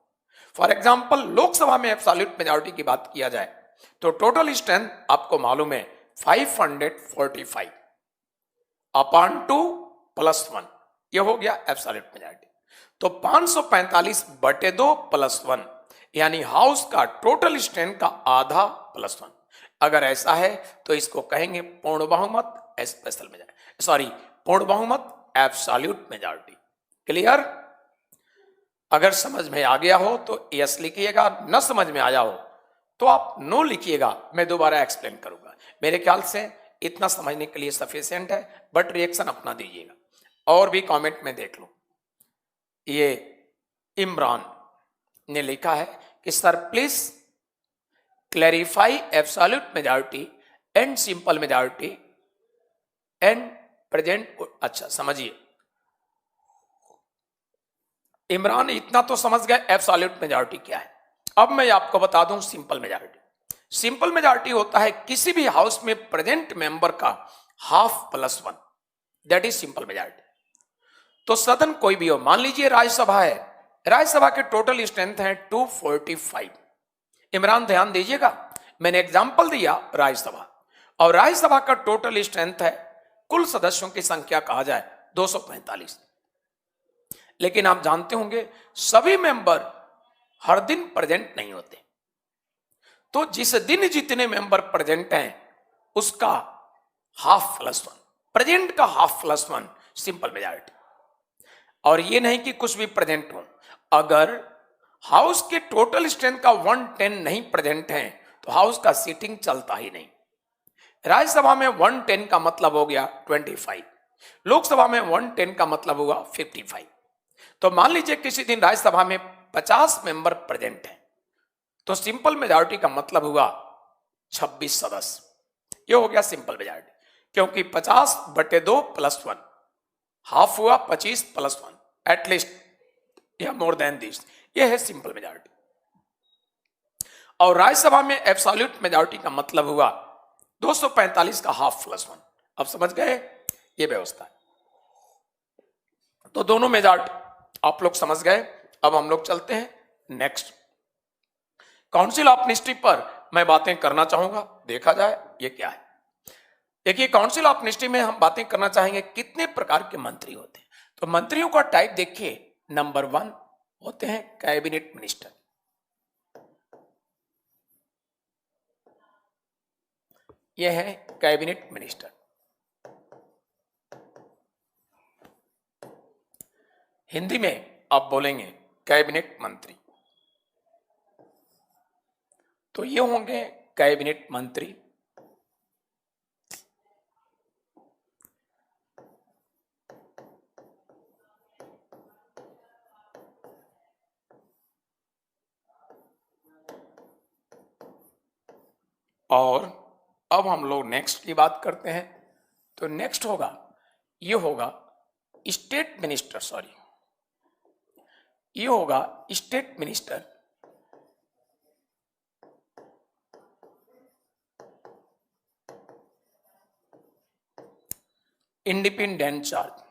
फॉर एग्जांपल लोकसभा में एब्सोल्यूट मेजॉरिटी की बात किया जाए तो टोटल स्ट्रेंथ आपको मालूम है 545 अपॉन 2 + 1, यह हो गया एब्सोल्यूट मेजॉरिटी। तो 545/2 + 1 यानी हाउस का टोटल स्ट्रेंथ का ½ + 1। अगर ऐसा है तो इसको कहेंगे पूर्ण बहुमत, स्पेशल मेजॉरिटी, सॉरी पूर्ण बहुमत, एब्सोल्यूट मेजॉरिटी। क्लियर? अगर समझ में आ गया हो तो यस लिखिएगा, न समझ में आया हो तो आप नो लिखिएगा, मैं दोबारा एक्सप्लेन करूंगा। मेरे ख्याल से इतना समझने के लिए सफिशिएंट है, बट रिएक्शन अपना दीजिएगा। और भी कमेंट में देख लो। ये इमरान ने लिखा है कि sir please clarify absolute majority and simple majority and present. अच्छा समझिए, इमरान इतना तो समझ गए एब्सोल्यूट मेजॉरिटी क्या है। अब मैं आपको बता दूं सिंपल मेजॉरिटी। सिंपल मेजॉरिटी होता है किसी भी हाउस में प्रेजेंट मेंबर का ½ + 1, दैट इज सिंपल मेजॉरिटी। तो सदन कोई भी हो, मान लीजिए राज्यसभा है, राज्यसभा के टोटल स्ट्रेंथ है 245। इमरान ध्यान दीजिएगा, मैंने एग्जांपल दिया राज्यसभा, और राज्यसभा का टोटल स्ट्रेंथ है, कुल सदस्यों की संख्या कहा जाए 245। लेकिन आप जानते होंगे सभी मेंबर हर दिन प्रेजेंट नहीं होते। तो जिस दिन जितने मेंबर प्रेजेंट हैं उसका ½ + 1, प्रेजेंट का ½ + 1 सिंपल मेजॉरिटी। और ये नहीं कि कुछ भी प्रेजेंट हो, अगर हाउस के टोटल स्ट्रेंथ का 110 नहीं प्रेजेंट है तो हाउस का सीटिंग चलता ही नहीं। राज्यसभा में 110 का मतलब हो गया 25, लोकसभा में 110 का मतलब हुआ 55। तो मान लीजिए किसी दिन राज्यसभा में 50 मेंबर प्रेजेंट हैं तो सिंपल मेजॉरिटी का मतलब हुआ 26 सदस्य। ये हो गया सिंपल मेजॉरिटी, क्योंकि 50/2 + 1 हाफ हुआ 25 + 1 एटलीस्ट या मोर देन दिस, ये है सिंपल मेजॉरिटी। और राज्यसभा में एब्सोल्यूट मेजॉरिटी का मतलब हुआ 245 का ½ + 1। अब समझ गए ये व्यवस्था है। तो दोनों मेजॉरिटी आप लोग समझ गए। अब हम लोग चलते हैं नेक्स्ट। काउंसिल ऑफ मिनिस्ट्री पर मैं बातें करना चाहूंगा, देखा जाए ये क्या है। देखिए काउंसिल ऑफ मिनिस्ट्री में हम बातें करना चाहेंगे कितने प्रकार के मंत्री होते हैं। तो मंत्रियों का टाइप देखिए, नंबर 1 होते हैं कैबिनेट मिनिस्टर। यह है कैबिनेट मिनिस्टर। हिंदी में आप बोलेंगे कैबिनेट मंत्री, तो ये होंगे कैबिनेट मंत्री। और अब हम लोग नेक्स्ट की बात करते हैं। तो नेक्स्ट होगा, ये होगा स्टेट मिनिस्टर, सॉरी, ये होगा state minister. Independent charge.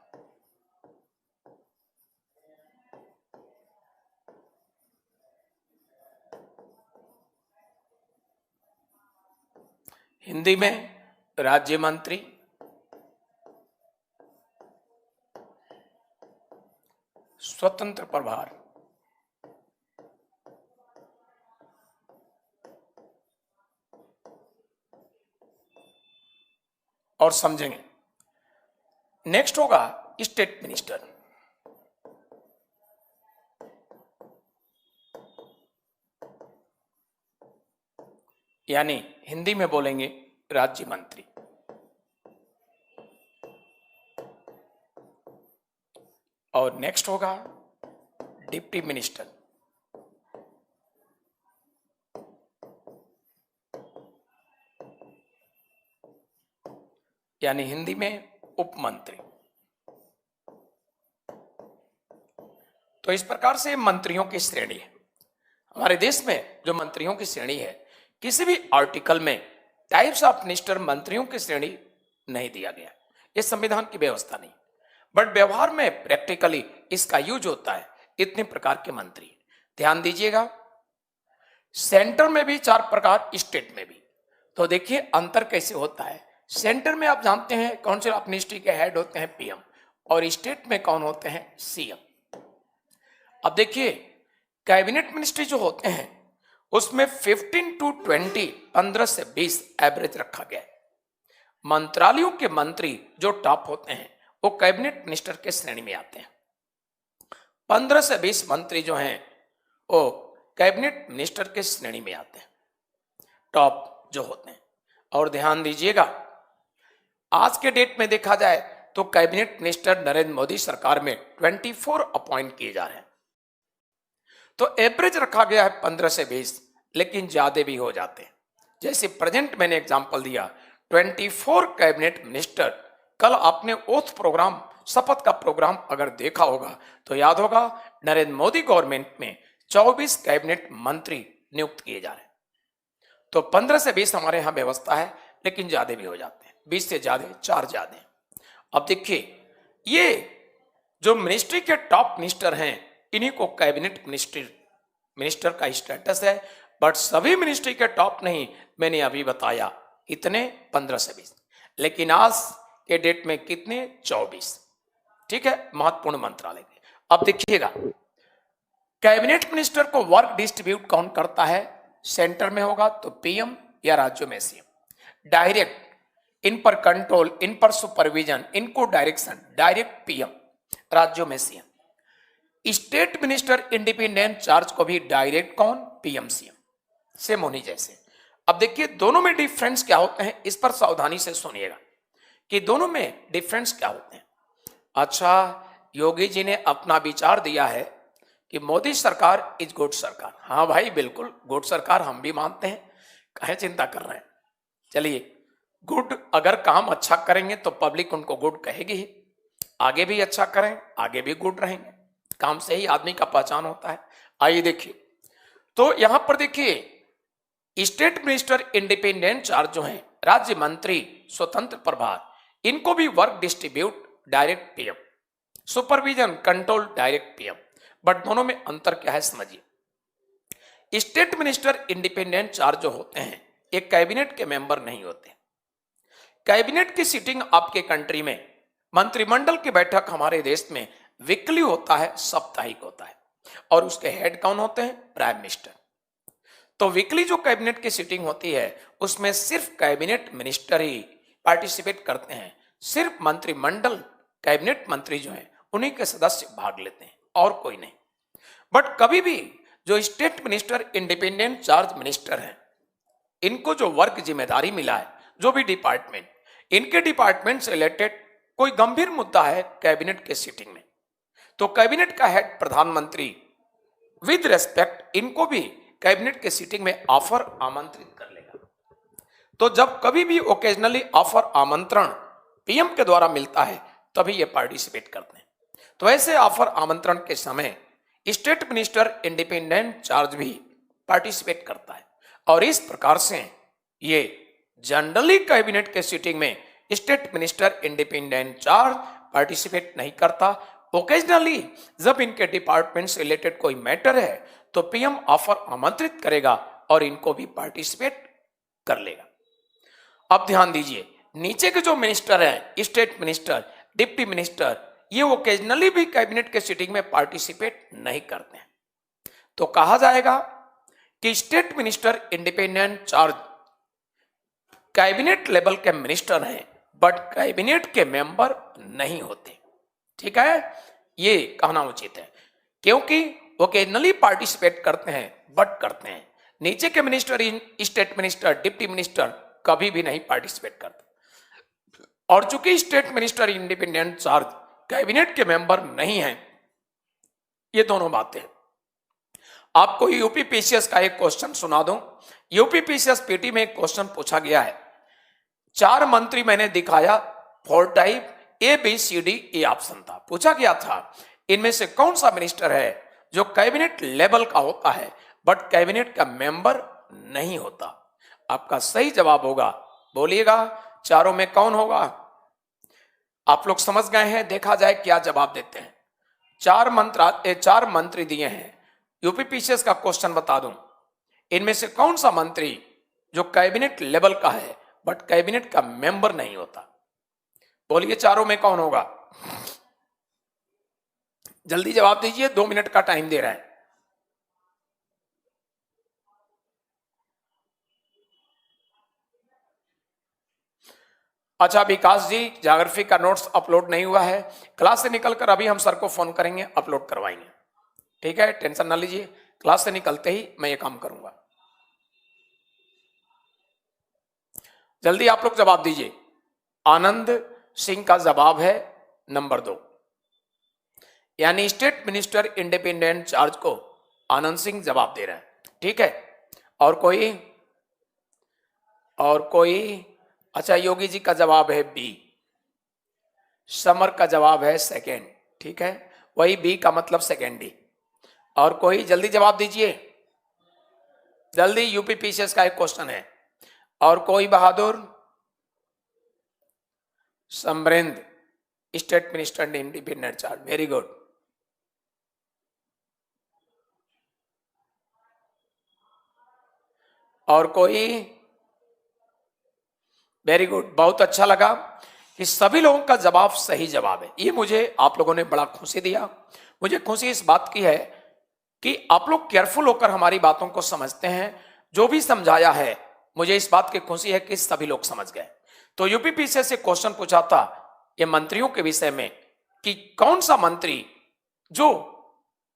Hindi में राज्य मंत्री। स्वतंत्र प्रभार। और समझेंगे। नेक्स्ट होगा स्टेट मिनिस्टर। यानी हिंदी में बोलेंगे राज्य मंत्री। और नेक्स्ट होगा डिप्टी मिनिस्टर। यानी हिंदी में उप मंत्री। तो इस प्रकार से मंत्रियों की श्रेणी है। हमारे देश में जो मंत्रियों की श्रेणी है, किसी भी आर्टिकल में टाइप्स ऑफ मिनिस्टर मंत्रियों की श्रेणी नहीं दिया गया, ये संविधान की व्यवस्था नहीं। बट व्यवहार में प्रैक्टिकली इसका यूज होता है। इतने प्रकार के मंत्री, ध्यान दीजिएगा, सेंटर में भी 4 प्रकार, स्टेट में भी। तो देखिए अंतर कैसे होता है। सेंटर में आप जानते हैं काउंसिल ऑफ मिनिस्ट्री के हेड होते हैं पीएम, और स्टेट में कौन होते हैं, सीएम। अब देखिए कैबिनेट मिनिस्ट्री जो होते हैं उसमें 15 to 20, 15 से 20 एवरेज रखा गया है। मंत्रालयों के मंत्री जो टॉप होते हैं वो कैबिनेट मिनिस्टर के श्रेणी में आते हैं। 15 से 20 मंत्री जो हैं वो कैबिनेट मिनिस्टर के श्रेणी में आते हैं, टॉप जो होते हैं। और ध्यान दीजिएगा, आज के डेट में देखा जाए तो कैबिनेट मिनिस्टर नरेंद्र मोदी सरकार में 24 अपॉइंट किए जा रहे हैं। तो एवरेज रखा गया है 15 से 20, लेकिन ज्यादा भी हो जाते हैं। जैसे प्रेजेंट मैंने एग्जांपल दिया 24 कैबिनेट मिनिस्टर। कल आपने ओथ प्रोग्राम, शपथ का प्रोग्राम अगर देखा होगा तो याद होगा नरेंद्र मोदी गवर्नमेंट में 24 कैबिनेट मंत्री नियुक्त किए जा रहे हैं। तो 15 से 20 हमारे यहाँ व्यवस्था है, लेकिन ज्यादा भी हो जाते हैं, 20 से ज्यादा, 4 ज्यादा। अब देखिए ये जो मिनिस्ट्री के टॉप मिनिस्टर हैं इन्हीं को कैबिनेट मिनिस्टर का स्टेटस है। बट सभी मिनिस्ट्री के टॉप नहीं, मैंने अभी बताया इतने 15 से 20, लेकिन आज के डेट में कितने, 24। ठीक है, महत्वपूर्ण मंत्रालय के। अब देखिएगा कैबिनेट मिनिस्टर को वर्क डिस्ट्रीब्यूट कौन करता है, सेंटर में होगा तो पीएम या राज्यों में सीएम। डायरेक्ट, इन पर कंट्रोल, इन पर सुपरविजन, इनको डायरेक्शन डायरेक्ट पीएम, राज्यों में CM. State minister independent charge को भी डायरेक्ट कौन, पीएम सीएम, सेम होनी जैसे। अब देखिए दोनों में डिफरेंस क्या होते हैं, इस पर सावधानी से सुनिएगा कि दोनों में डिफरेंस क्या होते हैं। अच्छा, योगी जी ने अपना विचार दिया है कि मोदी सरकार इज गुड सरकार। हाँ भाई बिल्कुल गुड सरकार हम भी मानते हैं, काहे चिंता कर रहे हैं। चलिए गुड, अगर काम अच्छा करेंगे तो पब्लिक उनको गुड कहेगी ही, आगे भी अच्छा करें आगे भी गुड रहेंगे, काम से ही आदमी का पहचान होता है। आइए देखिए, तो यहां पर देखिए स्टेट मिनिस्टर इंडिपेंडेंट चार्ज जो है, राज्य मंत्री स्वतंत्र प्रभार, इनको भी work distribute direct PM, supervision control direct PM. But दोनों में अंतर क्या है समझिए। स्टेट मिनिस्टर इंडिपेंडेंट चार्ज जो होते हैं ये कैबिनेट के मेंबर नहीं होते। कैबिनेट की सीटिंग आपके कंट्री में, मंत्रिमंडल की बैठक हमारे देश में वीकली होता है, साप्ताहिक होता है, और उसके हेड कौन होते हैं? Prime minister. तो वीकली जो कैबिनेट की सीटिंग होती है उसमें सिर्फ कैबिनेट मिनिस्टर ही पार्टिसिपेट करते हैं, सिर्फ मंत्रिमंडल कैबिनेट मंत्री जो हैं उन्हीं के सदस्य भाग लेते हैं और कोई नहीं। बट कभी भी जो state minister independent charge minister हैं, इनको जो वर्क जिम्मेदारी मिला है, जो भी डिपार्टमेंट, इनके डिपार्टमेंट से रिलेटेड कोई गंभीर मुद्दा है कैबिनेट के सीटिंग में, तो कैबिनेट का हेड प्रधानमंत्री विद रेस्पेक्ट इनको भी कैबिनेट के सीटिंग में ऑफर आमंत्रित कर लेगा। तो जब कभी भी ओकेजनली ऑफर आमंत्रण पीएम के द्वारा मिलता है तभी ये पार्टिसिपेट करते हैं। तो ऐसे ऑफर आमंत्रण के समय स्टेट मिनिस्टर इंडिपेंडेंट चार्ज भी पार्टिसिपेट करता है, और इस प्रकार से ये जनरली कैबिनेट के सीटिंग में state minister independent charge participate नहीं करता। ओकेजनली जब इनके डिपार्टमेंट से रिलेटेड कोई मैटर है तो पीएम ऑफर आमंत्रित करेगा और इनको भी पार्टिसिपेट कर लेगा। अब ध्यान दीजिए, नीचे के जो मिनिस्टर हैं, स्टेट मिनिस्टर, डिप्टी मिनिस्टर, ये ओकेजनली भी कैबिनेट के सीटिंग में पार्टिसिपेट नहीं करते हैं। तो कहा जाएगा कि state minister independent charge cabinet level के मिनिस्टर हैं बट कैबिनेट के मेंबर नहीं होते। ठीक है, ये कहना उचित है, क्योंकि ओकेजनली पार्टिसिपेट करते हैं बट करते हैं। नीचे के minister, state minister, deputy minister कभी भी नहीं पार्टिसिपेट करते। और चूंकि state minister independent charge cabinet के मेंबर नहीं हैं, ये दोनों बातें। आपको यूपी पीसीएस का एक क्वेश्चन सुना दूं। यूपी पीसीएस पीटी में एक क्वेश्चन पूछा गया है, 4 मंत्री मैंने दिखाया, 4 type A B C D A option था। पूछा गया था इनमें से कौन सा मिनिस्टर है जो कैबिनेट लेवल का होता है बट कैबिनेट का मेंबर नहीं होता। आपका सही जवाब होगा, बोलिएगा, चारों में कौन होगा? आप लोग समझ गए हैं, देखा जाए क्या जवाब देते हैं। 4 मंत्री दिए हैं। यूपी पीसीएस का क्वेश्चन बता दूं, इनमें से कौन सा मंत्री जो कैबिनेट लेवल का है बट कैबिनेट का मेंबर नहीं होता? बोलिए, चारों में कौन होगा? जल्दी जवाब दीजिए, 2 मिनट का टाइम दे रहे हैं। अच्छा विकास जी, ज्योग्राफी का नोट्स अपलोड नहीं हुआ है, क्लास से निकलकर अभी हम सर को फोन करेंगे, अपलोड करवाएंगे। ठीक है, टेंशन ना लीजिए, क्लास से निकलते ही मैं ये काम करूंगा। जल्दी आप लोग जवाब दीजिए। आनंद सिंह का जवाब है नंबर 2, यानी स्टेट मिनिस्टर इंडिपेंडेंट चार्ज को आनंद सिंह जवाब दे रहे हैं। ठीक है, और कोई? अच्छा, योगी जी का जवाब है बी, समर का जवाब है सेकेंड। ठीक है, वही बी का मतलब सेकेंडरी। और कोई? जल्दी जवाब दीजिए, जल्दी, यूपी पीसीएस का एक क्वेश्चन है। और कोई? Bahadur? Samarendra state minister independent charge, very good. और कोई? वेरी गुड, बहुत अच्छा लगा कि सभी लोगों का जवाब सही जवाब है। ये मुझे आप लोगों ने बड़ा खुशी दिया। मुझे खुशी इस बात की है कि आप लोग केयरफुल होकर हमारी बातों को समझते हैं। जो भी समझाया है मुझे इस बात की खुशी है कि सभी लोग समझ गए। तो यूपी पीसीएस से क्वेश्चन पूछा था ये मंत्रियों के विषय में कि कौन सा मंत्री जो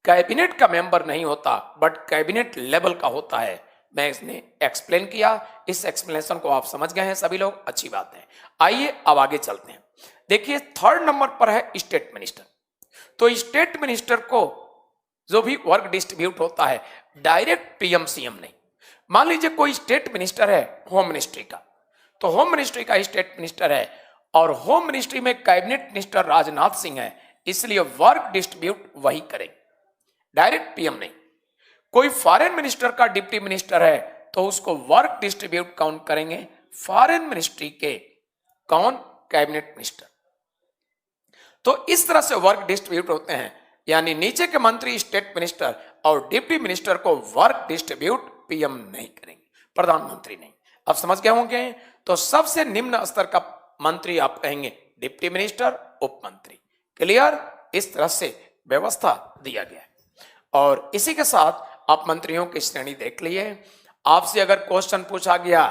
कैबिनेट का मेंबर नहीं होता बट कैबिनेट लेवल का होता है, मैं इसने एक्सप्लेन किया। इस एक्सप्लेनेशन को आप समझ गए हैं सभी लोग, अच्छी बात है। आइए अब आगे चलते हैं। देखिए 3rd नंबर पर है स्टेट मिनिस्टर। तो स्टेट मिनिस्टर को जो भी वर्क डिस्ट्रीब्यूट होता है डायरेक्ट पीएम सीएम नहीं। मान लीजिए कोई स्टेट मिनिस्टर है होम मिनिस्ट्री का, तो होम मिनिस्ट्री का स्टेट मिनिस्टर है और होम मिनिस्ट्री में कैबिनेट मिनिस्टर राजनाथ सिंह है, इसलिए वर्क डिस्ट्रीब्यूट वही करेंगे, डायरेक्ट पीएम नहीं। कोई फॉरेन मिनिस्टर का डिप्टी मिनिस्टर है तो उसको वर्क डिस्ट्रीब्यूट कौन करेंगे? फॉरेन मिनिस्ट्री के कौन? Cabinet minister. तो इस तरह से वर्क डिस्ट्रीब्यूट होते हैं, यानी नीचे के मंत्री स्टेट मिनिस्टर और डिप्टी मिनिस्टर को वर्क डिस्ट्रीब्यूट पीएम नहीं करेंगे, प्रधानमंत्री नहीं। अब समझ गए होंगे। तो सबसे निम्न स्तर का मंत्री आप कहेंगे डिप्टी मिनिस्टर, उप मंत्री। क्लियर? इस तरह से व्यवस्था दिया गया है। और इसी के साथ आप मंत्रियों की श्रेणी देख लिए। आपसे अगर क्वेश्चन पूछा गया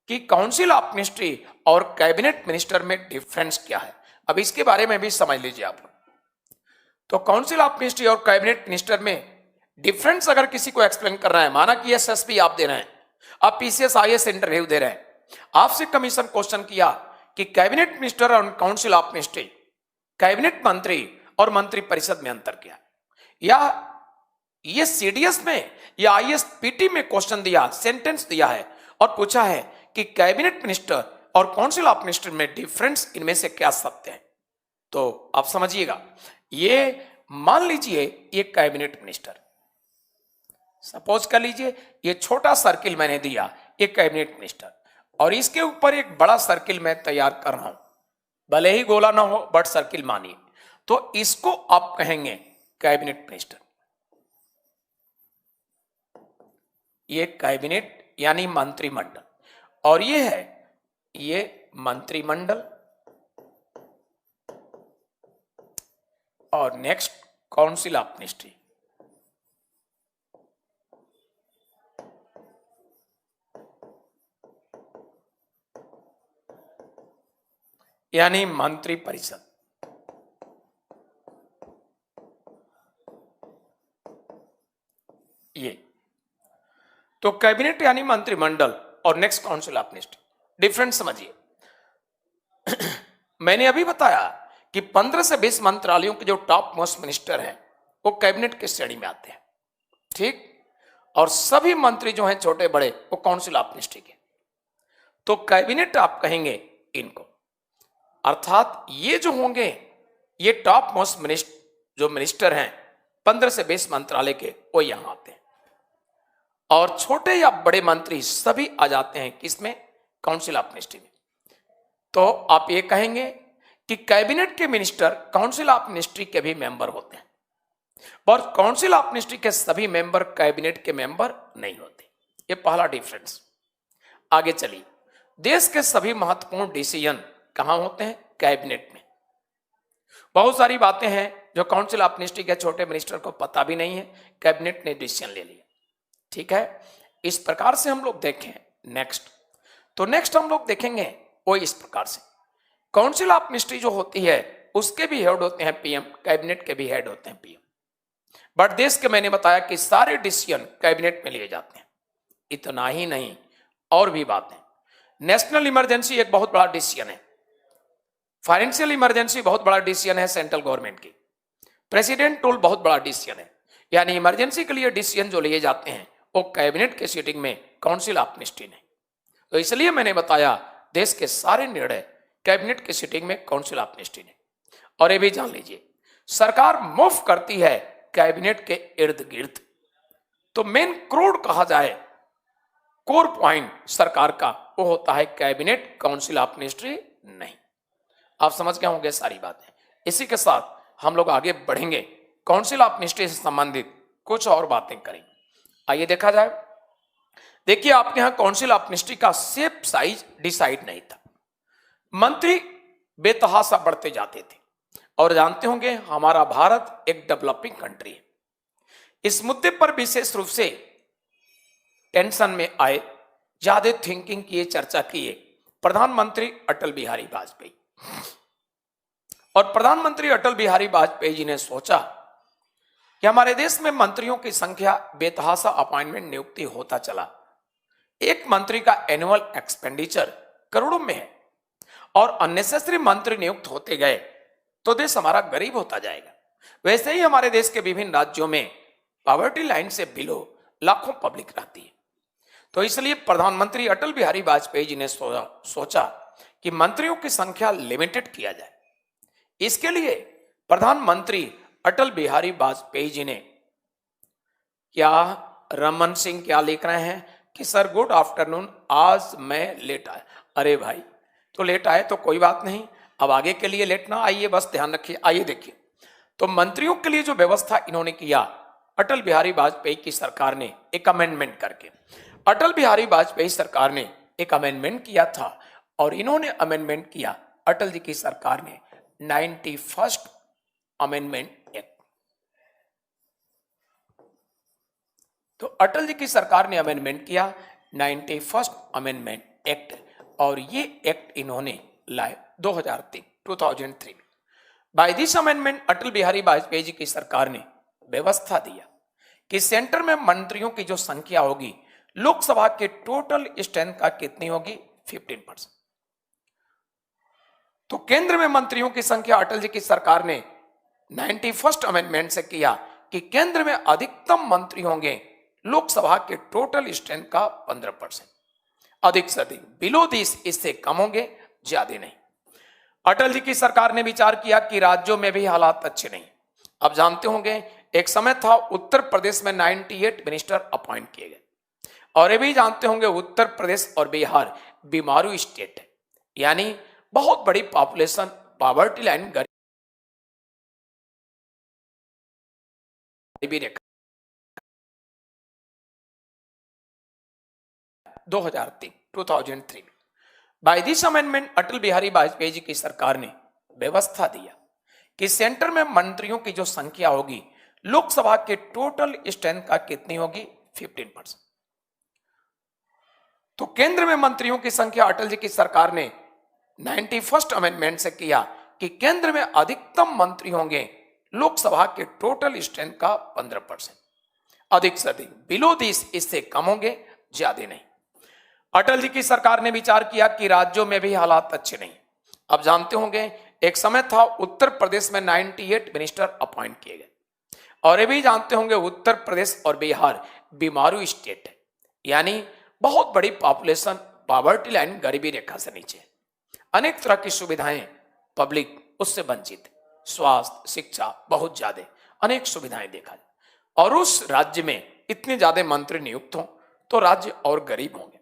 कि काउंसिल ऑफ मिनिस्ट्री और कैबिनेट मिनिस्टर में डिफरेंस क्या है, अब इसके बारे में भी समझ लीजिए आप लोग। तो काउंसिल ऑफ मिनिस्ट्री और कैबिनेट मिनिस्टर में डिफरेंस अगर किसी को एक्सप्लेन करना है, माना कि एसएसपी आप दे रहे हैं, आप पीसीएस आईएएस इंटरव्यू दे रहे हैं, आपसे कमीशन क्वेश्चन किया कि कैबिनेट मिनिस्टर और काउंसिल ऑफ मिनिस्ट्री, कैबिनेट मंत्री और मंत्री परिषद में अंतर क्या है, या ये सीडीएस में या आईएएस-पीटी में क्वेश्चन दिया, सेंटेंस दिया है और पूछा है कि कैबिनेट मिनिस्टर और काउंसिल ऑफ मिनिस्टर में डिफरेंस इनमें से क्या सत्य है। तो आप समझिएगा, ये मान लीजिए ये कैबिनेट मिनिस्टर, सपोज कर लीजिए ये छोटा सर्किल मैंने दिया, ये कैबिनेट मिनिस्टर, और इसके ऊपर एक बड़ा सर्किल मैं तैयार कर रहा हूं, भले ही गोला ना हो बट सर्किल मानिए, तो इसको आप कहेंगे कैबिनेट मिनिस्टर। ये कैबिनेट यानी मंत्रिमंडल, और ये है ये मंत्रिमंडल, और नेक्स्ट काउंसिल ऑफ मिनिस्ट्री। यानी मंत्री परिषद। ये तो कैबिनेट यानी मंत्रिमंडल और next council of ministry, difference समझिए। मैंने अभी बताया कि 15 से 20 मंत्रालयों के जो टॉप मोस्ट मिनिस्टर हैं वो कैबिनेट की श्रेणी में आते हैं, ठीक, और सभी मंत्री जो हैं छोटे बड़े वो काउंसिल ऑफ मिनिस्ट्री के। तो कैबिनेट आप कहेंगे इनको, अर्थात ये जो होंगे ये टॉप मोस्ट जो मिनिस्टर हैं 15 से 20 मंत्रालय के, वो यहां आते हैं, और छोटे या बड़े मंत्री सभी आ जाते हैं किसमें, काउंसिल ऑफ मिनिस्ट्री में। तो आप ये कहेंगे कि कैबिनेट के मिनिस्टर काउंसिल ऑफ मिनिस्ट्री के भी मेंबर होते हैं, और काउंसिल ऑफ मिनिस्ट्री के सभी मेंबर कैबिनेट के मेंबर नहीं होते। ये पहला डिफरेंस। आगे चलिए, देश के सभी महत्वपूर्ण डिसीजन कहां होते हैं, कैबिनेट में। बहुत सारी बातें हैं जो काउंसिल ऑफ मिनिस्ट्री के छोटे मिनिस्टर को पता भी नहीं है, कैबिनेट ने डिसीजन ले लिया, ठीक है। इस प्रकार से हम लोग देखें नेक्स्ट, तो नेक्स्ट हम लोग देखेंगे वो इस प्रकार से, काउंसिल ऑफ मिनिस्ट्री जो होती है उसके भी हेड होते हैं पीएम, कैबिनेट के भी हेड होते हैं पीएम, बट देश के मैंने बताया कि सारे डिसीजन कैबिनेट में लिए जाते हैं। इतना ही नहीं, और भी बातें। नेशनल इमरजेंसी एक बहुत बड़ा डिसीजन है, फाइनेंशियल इमरजेंसी बहुत बड़ा डिसीजन है सेंट्रल गवर्नमेंट की, प्रेसिडेंट रूल बहुत बड़ा डिसीजन है, यानी इमरजेंसी के लिए डिसीजन जो लिए जाते हैं वो कैबिनेट के सीटिंग में, काउंसिल ऑफ मिनिस्ट्री नहीं। तो इसलिए मैंने बताया देश के सारे निर्णय कैबिनेट की सीटिंग में, काउंसिल ऑफ मिनिस्ट्री ने। और ये भी जान लीजिए, सरकार मूव करती है कैबिनेट के इर्द गिर्द। तो मेन क्रोड कहा जाए, कोर पॉइंट सरकार का, वो होता है कैबिनेट, काउंसिल ऑफ मिनिस्ट्री नहीं। आप समझ गए होंगे सारी बातें। इसी के साथ हम लोग आगे बढ़ेंगे, काउंसिल ऑफ मिनिस्ट्री से संबंधित कुछ और बातें करेंगे। आइए देखा जाए। देखिए, आपके यहां काउंसिल ऑफ मिनिस्ट्री का शेप साइज डिसाइड नहीं था, मंत्री बेतहाशा बढ़ते जाते थे, और जानते होंगे हमारा भारत एक डेवलपिंग कंट्री है। इस मुद्दे पर विशेष रूप से टेंशन में आए, ज्यादा थिंकिंग किए, चर्चा किए प्रधानमंत्री अटल बिहारी वाजपेयी। और प्रधानमंत्री अटल बिहारी वाजपेयी जी ने सोचा कि हमारे देश में मंत्रियों की संख्या बेतहाशा अपॉइंटमेंट नियुक्ति होता चला, एक मंत्री का एनुअल एक्सपेंडिचर करोड़ों में है, और अननेसेसरी मंत्री नियुक्त होते गए तो देश हमारा गरीब होता जाएगा। वैसे ही हमारे देश के विभिन्न राज्यों में पॉवर्टी लाइन से बिलो लाखों पब्लिक रहती है। तो इसलिए प्रधानमंत्री अटल बिहारी वाजपेयी जी ने सोचा कि मंत्रियों की संख्या लिमिटेड किया जाए। इसके लिए प्रधानमंत्री अटल बिहारी वाजपेयी जी ने क्या, रमन सिंह क्या लिख रहे हैं कि सर गुड आफ्टरनून, आज मैं लेट आया। अरे भाई, तो लेट आए तो कोई बात नहीं, अब आगे के लिए लेट ना आइए, बस ध्यान रखिए। आइए देखिए, तो मंत्रियों के लिए जो व्यवस्था इन्होंने किया अटल बिहारी वाजपेयी की सरकार ने एक अमेंडमेंट करके, अटल बिहारी वाजपेयी सरकार ने एक अमेंडमेंट किया था और इन्होंने अमेंडमेंट किया, अटल जी की सरकार ने 91st अमेंडमेंट एक्ट। तो अटल जी की सरकार ने अमेंडमेंट किया 91st अमेंडमेंट एक्ट, और ये एक्ट इन्होंने लाए 2003। By this amendment Atal Bihari Vajpayee ji की सरकार ने व्यवस्था दिया कि सेंटर में मंत्रियों की जो संख्या होगी लोकसभा के टोटल स्ट्रेंथ का कितनी होगी, 15%। तो केंद्र में मंत्रियों की संख्या अटल जी की सरकार ने 91st अमेंडमेंट से किया कि केंद्र में अधिकतम मंत्री होंगे लोकसभा के टोटल स्ट्रेंथ का 15%, अधिक से अधिक, बिलो दिस, इससे कम होंगे, ज्यादा नहीं। अटल जी की सरकार ने विचार किया कि राज्यों में भी हालात अच्छे नहीं। अब जानते होंगे एक समय था उत्तर प्रदेश में 98 मिनिस्टर अपॉइंट किए गए, और ये भी जानते होंगे उत्तर प्रदेश और बिहार बीमारू स्टेट है, यानी बहुत बड़ी पॉपुलेशन, पॉवर्टी लाइन, गरीबी रेखा। 2003 by this amendment Atal Bihari Vajpayee ji की सरकार ने व्यवस्था दिया कि सेंटर में मंत्रियों की जो संख्या होगी लोकसभा के टोटल स्ट्रेंथ का कितनी होगी, 15%। तो केंद्र में मंत्रियों की संख्या अटल जी की सरकार ने 91st अमेंडमेंट से किया कि केंद्र में अधिकतम मंत्री होंगे लोकसभा के टोटल स्ट्रेंथ का 15%, अधिक से अधिक, बिलो दिस, इससे कम होंगे, ज्यादा नहीं। अटल जी की सरकार ने विचार किया कि राज्यों में भी हालात अच्छे नहीं। अब जानते होंगे एक समय था उत्तर प्रदेश में 98 मिनिस्टर अपॉइंट किए गए, और ये भी जानते होंगे उत्तर प्रदेश और बिहार बीमारू स्टेट है, यानी बहुत बड़ी पॉपुलेशन, पॉवर्टी लाइन, गरीबी रेखा से नीचे, अनेक तरह की सुविधाएं पब्लिक उससे वंचित, स्वास्थ्य, शिक्षा, बहुत ज्यादा अनेक सुविधाएं देखा जाए, और उस राज्य में इतने ज्यादा मंत्री नियुक्त हों तो राज्य और गरीब होंगे।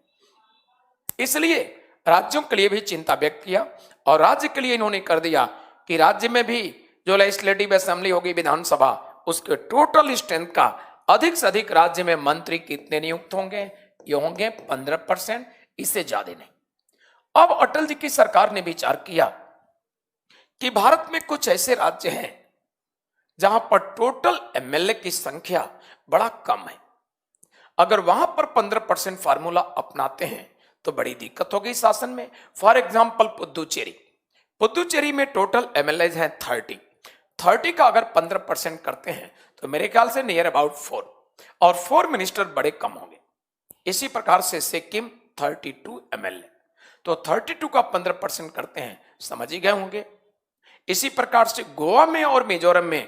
इसलिए राज्यों के लिए भी चिंता व्यक्त किया, और राज्य के लिए इन्होंने कर दिया कि राज्य में भी जो लेजिस्लेटिव असेंबली होगी, विधानसभा, उसके टोटल स्ट्रेंथ का अधिक से अधिक राज्य में मंत्री कितने नियुक्त होंगे, ये होंगे 15%, इससे ज्यादा नहीं। अब अटल जी की सरकार ने विचार किया कि भारत में कुछ ऐसे राज्य हैं जहां पर टोटल एमएलए की संख्या बड़ा कम है। अगर वहां पर 15% फार्मूला अपनाते हैं तो बड़ी दिक्कत होगी शासन में। फॉर एग्जाम्पल पुदुचेरी में टोटल एमएलए हैं 30 का अगर 15% करते हैं तो मेरे ख्याल से नियर अबाउट 4, और 4 मिनिस्टर बड़े कम होंगे। इसी प्रकार से सिक्किम 32 एमएलए, तो 32 का 15% करते हैं, समझ ही गए होंगे। इसी प्रकार से गोवा में और मिजोरम में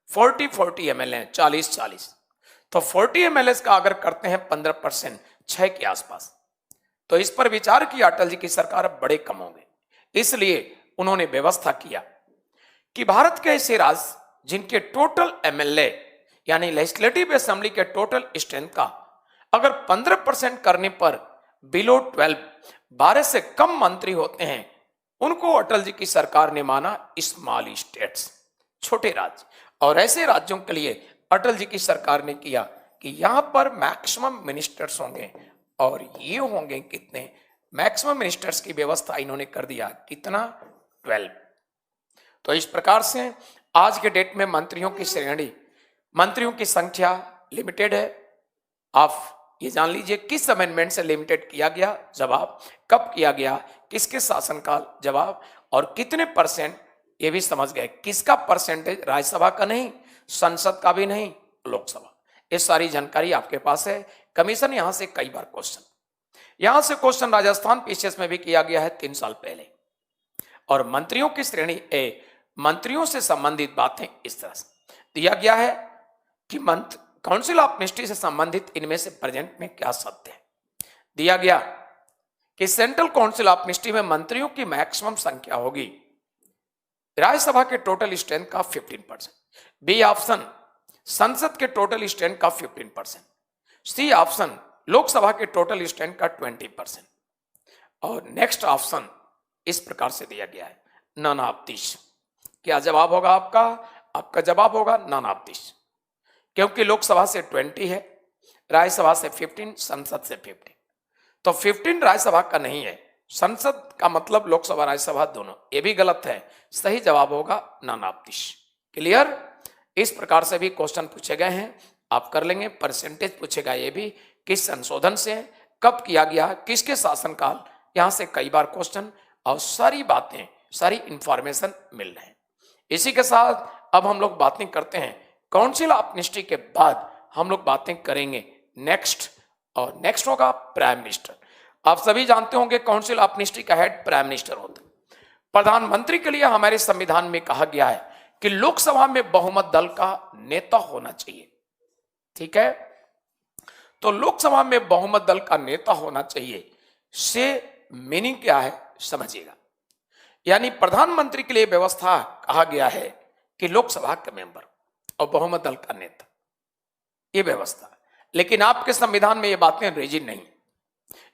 40 एमएलए, 40, तो 40 एमएलए का अगर करते हैं 15%, 6 के आसपास, तो इस पर विचार किया अटल जी की सरकार, अब बड़े कम होंगे। इसलिए उन्होंने व्यवस्था किया कि भारत के ऐसे राज्य जिनके टोटल एमएलए यानी लेजिस्लेटिव असेंबली के टोटल स्ट्रेंथ का अगर 15% करने पर बिलो 12 से कम मंत्री होते हैं, उनको अटल जी की सरकार ने माना स्मॉल स्टेट्स, छोटे राज्य। और ऐसे राज्यों के लिए अटल जी की सरकार ने किया कि यहां पर मैक्सिमम मिनिस्टर्स होंगे, और ये होंगे कितने, मैक्सिमम मिनिस्टर्स की व्यवस्था इन्होंने कर दिया, कितना, 12। तो इस प्रकार से आज के डेट में मंत्रियों की श्रेणी, मंत्रियों की संख्या लिमिटेड है। आप ये जान लीजिए किस अमेंडमेंट से लिमिटेड किया गया, जवाब, कब किया गया, किसके शासनकाल, जवाब, और कितने परसेंट, ये भी समझ गए। किसका परसेंटेज, राज्यसभा का नहीं, संसद का भी नहीं, लोकसभा। ये सारी जानकारी आपके पास है। कमीशन यहां से कई बार क्वेश्चन, यहां से क्वेश्चन राजस्थान पीसीएस में भी किया गया है 3 साल पहले। और मंत्रियों की श्रेणी मंत्रियों से संबंधित बातें इस तरह से दिया गया है कि काउंसिल ऑफ मिनिस्ट्री से संबंधित इनमें से प्रेजेंट में क्या शब्द है। दिया गया कि सेंट्रल काउंसिल ऑफ मिनिस्ट्री में मंत्रियों की मैक्सिमम संख्या होगी राज्यसभा के टोटल स्ट्रेंथ का 15%, बी ऑप्शन संसद के टोटल स्ट्रेंथ का 15%, सी ऑप्शन लोकसभा के टोटल स्ट्रेंथ का 20%, और नेक्स्ट ऑप्शन इस प्रकार से दिया गया है, नन ऑफ दिस। क्या जवाब होगा आपका? आपका जवाब होगा नन ऑफ दिस। क्योंकि लोकसभा से 20 है, राज्यसभा से 15, संसद से 15। तो 15 राज्यसभा का नहीं है, संसद का मतलब लोकसभा राज्यसभा दोनों। ये भी गलत है, सही जवाब होगा नन ऑफ दिस। क्लियर? इस प्रकार से भी क्वेश्चन पूछे गए हैं, आप कर लेंगे। परसेंटेज पूछेगा ये भी, किस संशोधन से, कब किया गया, किसके शासनकाल, यहां से कई बार क्वेश्चन और सारी बातें, सारी इंफॉर्मेशन मिल रहे हैं। इसी के साथ अब हम लोग बातें करते हैं काउंसिल ऑफ मिनिस्ट्री के बाद हम लोग बातें करेंगे नेक्स्ट, और नेक्स्ट होगा प्राइम मिनिस्टर। आप सभी जानते होंगे काउंसिल ऑफ मिनिस्ट्री का हेड प्राइम मिनिस्टर होता है। प्रधानमंत्री के लिए हमारे संविधान में कहा गया है कि लोकसभा में बहुमत दल का नेता होना चाहिए। ठीक है, तो लोकसभा में बहुमत दल का नेता होना चाहिए से मीनिंग क्या है समझिएगा। यानी प्रधानमंत्री के लिए व्यवस्था कहा गया है कि लोकसभा के मेंबर और बहुमत दल का नेता, ये व्यवस्था। लेकिन आपके संविधान में ये बातें रिजिड नहीं,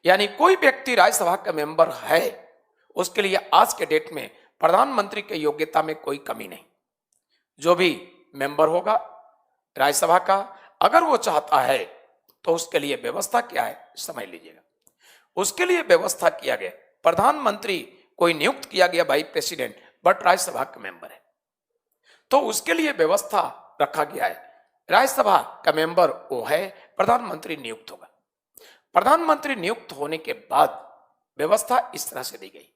यानी कोई व्यक्ति राज्यसभा का मेंबर है, उसके लिए आज के डेट में प्रधानमंत्री के योग्यता में कोई कमी नहीं। जो भी मेंबर होगा राज्यसभा का, अगर वो चाहता है तो उसके लिए व्यवस्था क्या है समझ लीजिएगा। उसके लिए व्यवस्था किया गया, प्रधानमंत्री कोई नियुक्त किया गया बाई प्रेसिडेंट, बट राज्यसभा का मेंबर है, तो उसके लिए व्यवस्था रखा गया है। राज्यसभा का मेंबर वो है, प्रधानमंत्री नियुक्त होगा। प्रधानमंत्री नियुक्त होने के बाद व्यवस्था इस तरह से दी गई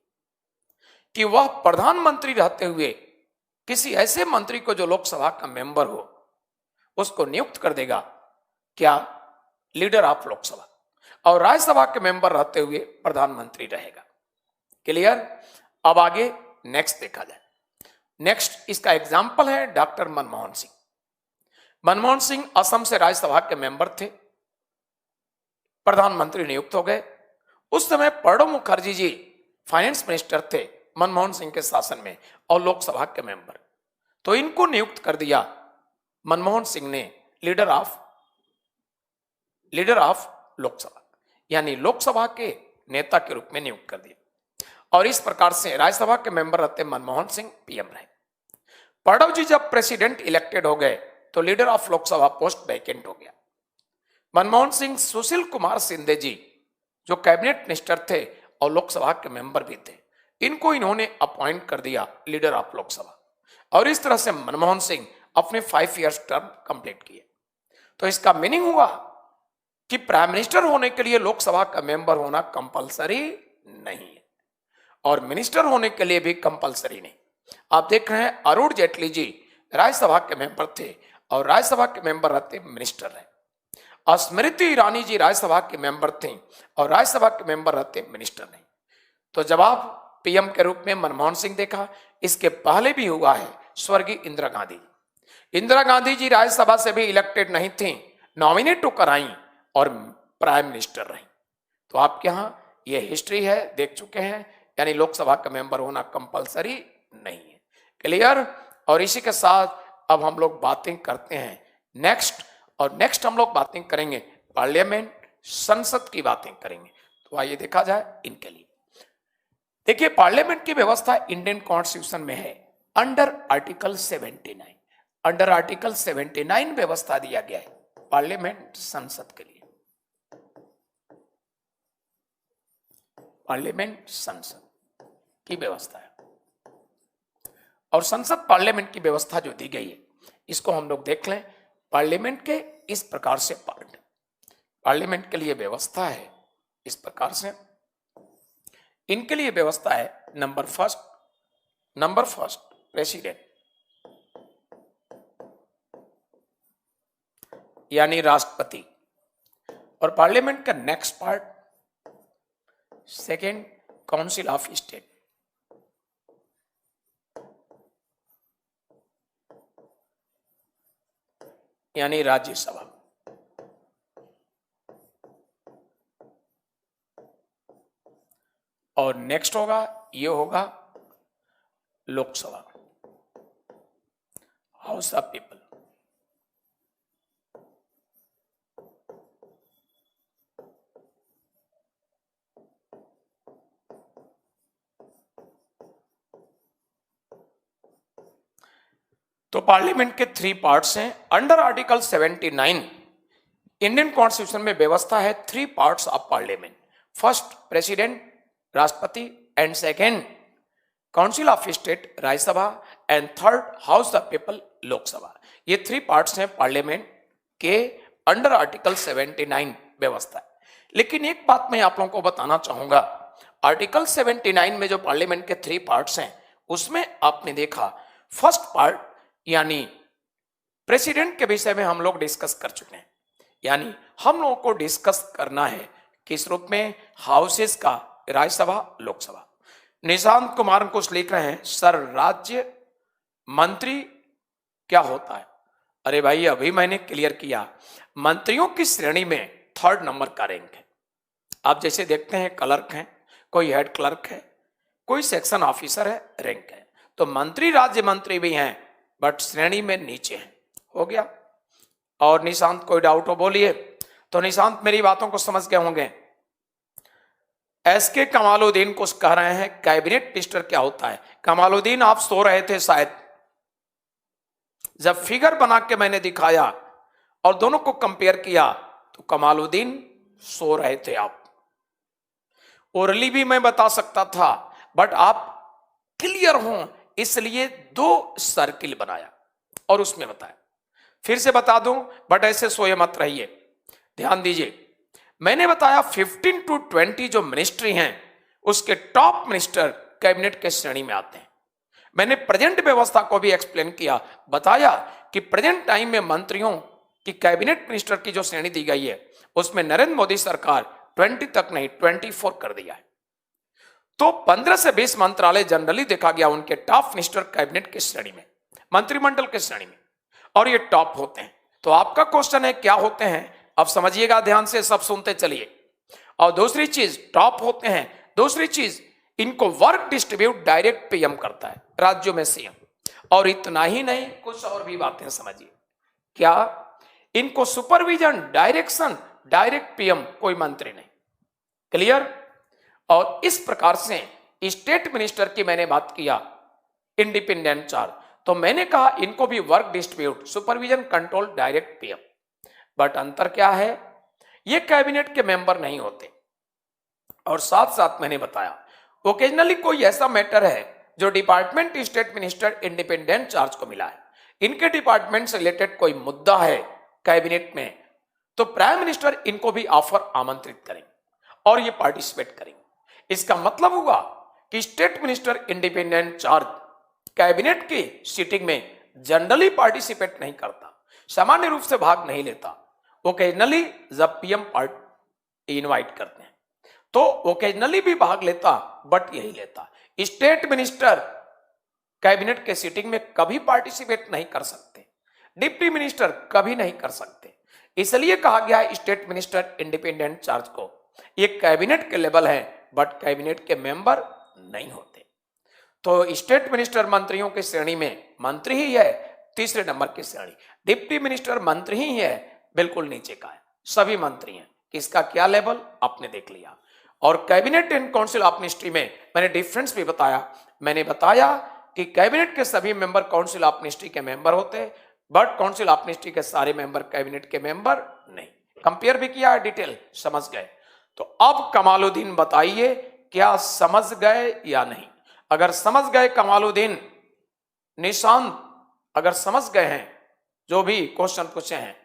कि वह प्रधानमंत्री रहते हुए किसी ऐसे मंत्री को जो लोकसभा का मेंबर हो उसको नियुक्त कर देगा, क्या, लीडर ऑफ लोकसभा, और राज्यसभा के मेंबर रहते हुए प्रधानमंत्री रहेगा। क्लियर? अब आगे नेक्स्ट देखा जाए। नेक्स्ट इसका एग्जाम्पल है डॉक्टर मनमोहन सिंह। मनमोहन सिंह असम से राज्यसभा के मेंबर थे, प्रधानमंत्री नियुक्त हो गए। उस समय प्रणब मुखर्जी जी फाइनेंस मिनिस्टर थे मनमोहन सिंह के शासन में और लोकसभा के मेंबर, तो इनको नियुक्त कर दिया मनमोहन सिंह ने लीडर ऑफ लोकसभा, यानी लोकसभा के नेता के रूप में नियुक्त कर दिया। और इस प्रकार से राज्यसभा के मेंबर रहते मनमोहन सिंह पीएम रहे। प्रणब जी जब प्रेसिडेंट इलेक्टेड हो गए तो leader of Lok Sabha post vacant हो गया। मनमोहन सिंह सुशील कुमार शिंदे जी जो कैबिनेट मिनिस्टर थे और लोकसभा के मेंबर भी थे, इनको इन्होंने अपॉइंट कर दिया लीडर ऑफ लोकसभा, और इस तरह से मनमोहन सिंह अपने 5 इयर्स टर्म कंप्लीट किए। तो इसका मीनिंग हुआ कि प्राइम मिनिस्टर होने के लिए लोकसभा का मेंबर होना कंपलसरी नहीं है, और मिनिस्टर होने के लिए भी कंपलसरी नहीं। आप देख रहे हैं अरुण जेटली जी राज्यसभा के मेंबर थे और राज्यसभा के मेंबर रहते मिनिस्टर रहे। स्मृति ईरानी जी राज्यसभा के मेंबर थे और राज्यसभा के मेंबर रहते मिनिस्टर नहीं। तो जवाब पीएम के रूप में मनमोहन सिंह देखा। इसके पहले भी हुआ है स्वर्गीय इंदिरा गांधी। इंदिरा गांधी जी राज्यसभा से भी इलेक्टेड नहीं थी, नॉमिनेट होकर आई और प्राइम मिनिस्टर रही। तो आपके यहां ये हिस्ट्री है, देख चुके हैं, यानी लोकसभा का मेंबर होना कंपलसरी नहीं है। क्लियर? और इसी के साथ अब हम लोग बातें करते हैं नेक्स्ट, और नेक्स्ट हम लोग बातें करेंगे पार्लियामेंट, संसद की बातें करेंगे। तो आइए देखा जाए इनके लिए। देखिए पार्लियामेंट की व्यवस्था इंडियन कॉन्स्टिट्यूशन में है अंडर आर्टिकल 79। अंडर आर्टिकल 79 व्यवस्था दिया गया है पार्लियामेंट, संसद के लिए। पार्लियामेंट संसद की व्यवस्था है, और संसद पार्लियामेंट की व्यवस्था जो दी गई है इसको हम लोग देख लें। पार्लियामेंट के इस प्रकार से पार्लियामेंट के लिए व्यवस्था है इस प्रकार से। इनके लिए व्यवस्था है नंबर फर्स्ट प्रेसिडेंट, यानी राष्ट्रपति, और पार्लियामेंट का next part second council of state, यानी राज्यसभा। और नेक्स्ट होगा, ये होगा लोकसभा, हाउस ऑफ पीपल। तो पार्लियामेंट के 3 पार्ट्स हैं। अंडर आर्टिकल 79 इंडियन कॉन्स्टिट्यूशन में व्यवस्था है 3 parts of parliament. First president राष्ट्रपति, and second council of state Rajya Sabha, and third house of people Lok Sabha. ये 3 पार्ट्स हैं पार्लियामेंट के अंडर आर्टिकल 79 व्यवस्था है। लेकिन एक बात मैं आप लोगों को बताना चाहूंगा, आर्टिकल 79 में जो पार्लियामेंट के 3 पार्ट्स हैं उसमें आपने देखा फर्स्ट पार्ट यानी प्रेसिडेंट के विषय में हम लोग डिस्कस कर चुके हैं। यानी हम लोगों को डिस्कस करना है किस रूप में, हाउसेस का, राज्यसभा लोकसभा। निशांत कुमार कुछ लिख रहे हैं सर राज्य मंत्री क्या होता है। अरे भाई अभी मैंने क्लियर किया, मंत्रियों की श्रेणी में 3rd नंबर का रैंक है। आप जैसे देखते हैं क्लर्क हैं, कोई हेड क्लर्क है, कोई सेक्शन ऑफिसर है, रैंक है। तो मंत्री राज्य मंत्री भी हैं बट श्रेणी में नीचे हैं। हो गया। और निशांत कोई डाउट हो बोलिए। तो निशांत मेरी बातों को समझ गए होंगे। एसके कमालुद्दीन कुछ कह रहे हैं कैबिनेट मिनिस्टर क्या होता है। कमालुद्दीन आप सो रहे थे शायद, जब फिगर बना के मैंने दिखाया और दोनों को कंपेयर किया तो कमालुद्दीन सो रहे थे आप। ओरली भी मैं बता सकता था बट आप क्लियर हो इसलिए 2 सर्किल बनाया और उसमें बताया। फिर से बता दूं बट ऐसे सोए मत रहिए, ध्यान दीजिए। मैंने बताया 15 to 20 जो मिनिस्ट्री हैं उसके टॉप मिनिस्टर कैबिनेट के श्रेणी में आते हैं। मैंने प्रेजेंट व्यवस्था को भी एक्सप्लेन किया, बताया कि प्रेजेंट टाइम में मंत्रियों की कैबिनेट मिनिस्टर की जो श्रेणी दी गई है उसमें नरेंद्र मोदी सरकार 20 तक नहीं 24 कर दिया है। तो 15 से 20 मंत्रालय जनरली देखा गया उनके टॉप मिनिस्टर कैबिनेट की श्रेणी में, मंत्रिमंडल की श्रेणी में, और ये टॉप होते हैं। तो आपका क्वेश्चन है क्या होते हैं, अब समझिएगा ध्यान से, सब सुनते चलिए। और दूसरी चीज टॉप होते हैं, दूसरी चीज इनको वर्क डिस्ट्रीब्यूट डायरेक्ट पीएम करता है, राज्यों में सीएम। और इतना ही नहीं, कुछ और भी बातें समझिए। क्या इनको सुपरविजन डायरेक्शन डायरेक्ट पीएम, कोई मंत्री नहीं। क्लियर। और इस प्रकार से स्टेट मिनिस्टर की मैंने बात किया इंडिपेंडेंट चार्ज, तो मैंने कहा इनको भी work distribute supervision control direct PM. But अंतर क्या है, ये कैबिनेट के मेंबर नहीं होते। और साथ साथ मैंने बताया ओकेजनली कोई ऐसा मैटर है जो department state minister independent charge को मिला है, इनके डिपार्टमेंट से रिलेटेड कोई मुद्दा है कैबिनेट में, तो प्राइम मिनिस्टर इनको भी ऑफर आमंत्रित करेंगे और ये पार्टिसिपेट करेंगे। इसका मतलब हुआ कि state minister independent charge cabinet की सीटिंग में जनरली पार्टिसिपेट नहीं करता, सामान्य रूप से भाग नहीं लेता। ओकेजनली जब पीएम इनवाइट करते हैं तो ओकेजनली भी भाग लेता बट यही लेता। स्टेट मिनिस्टर कैबिनेट के सीटिंग में कभी पार्टिसिपेट नहीं कर सकते, डिप्टी मिनिस्टर कभी नहीं कर सकते। इसलिए कहा गया है स्टेट मिनिस्टर इंडिपेंडेंट चार्ज को, ये कैबिनेट के लेवल है बट कैबिनेट के मेंबर नहीं होते। तो स्टेट मिनिस्टर मंत्रियों की श्रेणी में मंत्री ही है, 3रे नंबर की श्रेणी। डिप्टी मिनिस्टर मंत्री ही है, बिल्कुल नीचे का है, सभी मंत्री हैं। किसका क्या लेवल आपने देख लिया। और cabinet and council of ministry में मैंने डिफरेंस भी बताया। मैंने बताया कि कैबिनेट के सभी मेंबर काउंसिल ऑफ मिनिस्ट्री के मेंबर होते हैं बट काउंसिल ऑफ मिनिस्ट्री के सारे मेंबर कैबिनेट के मेंबर नहीं। कंपेयर भी किया है, डिटेल समझ गए। तो अब कमालुद्दीन बताइए क्या समझ गए या नहीं। अगर समझ गए कमालुद्दीन, निशांत अगर समझ गए हैं जो भी क्वेश्चन पूछे हैं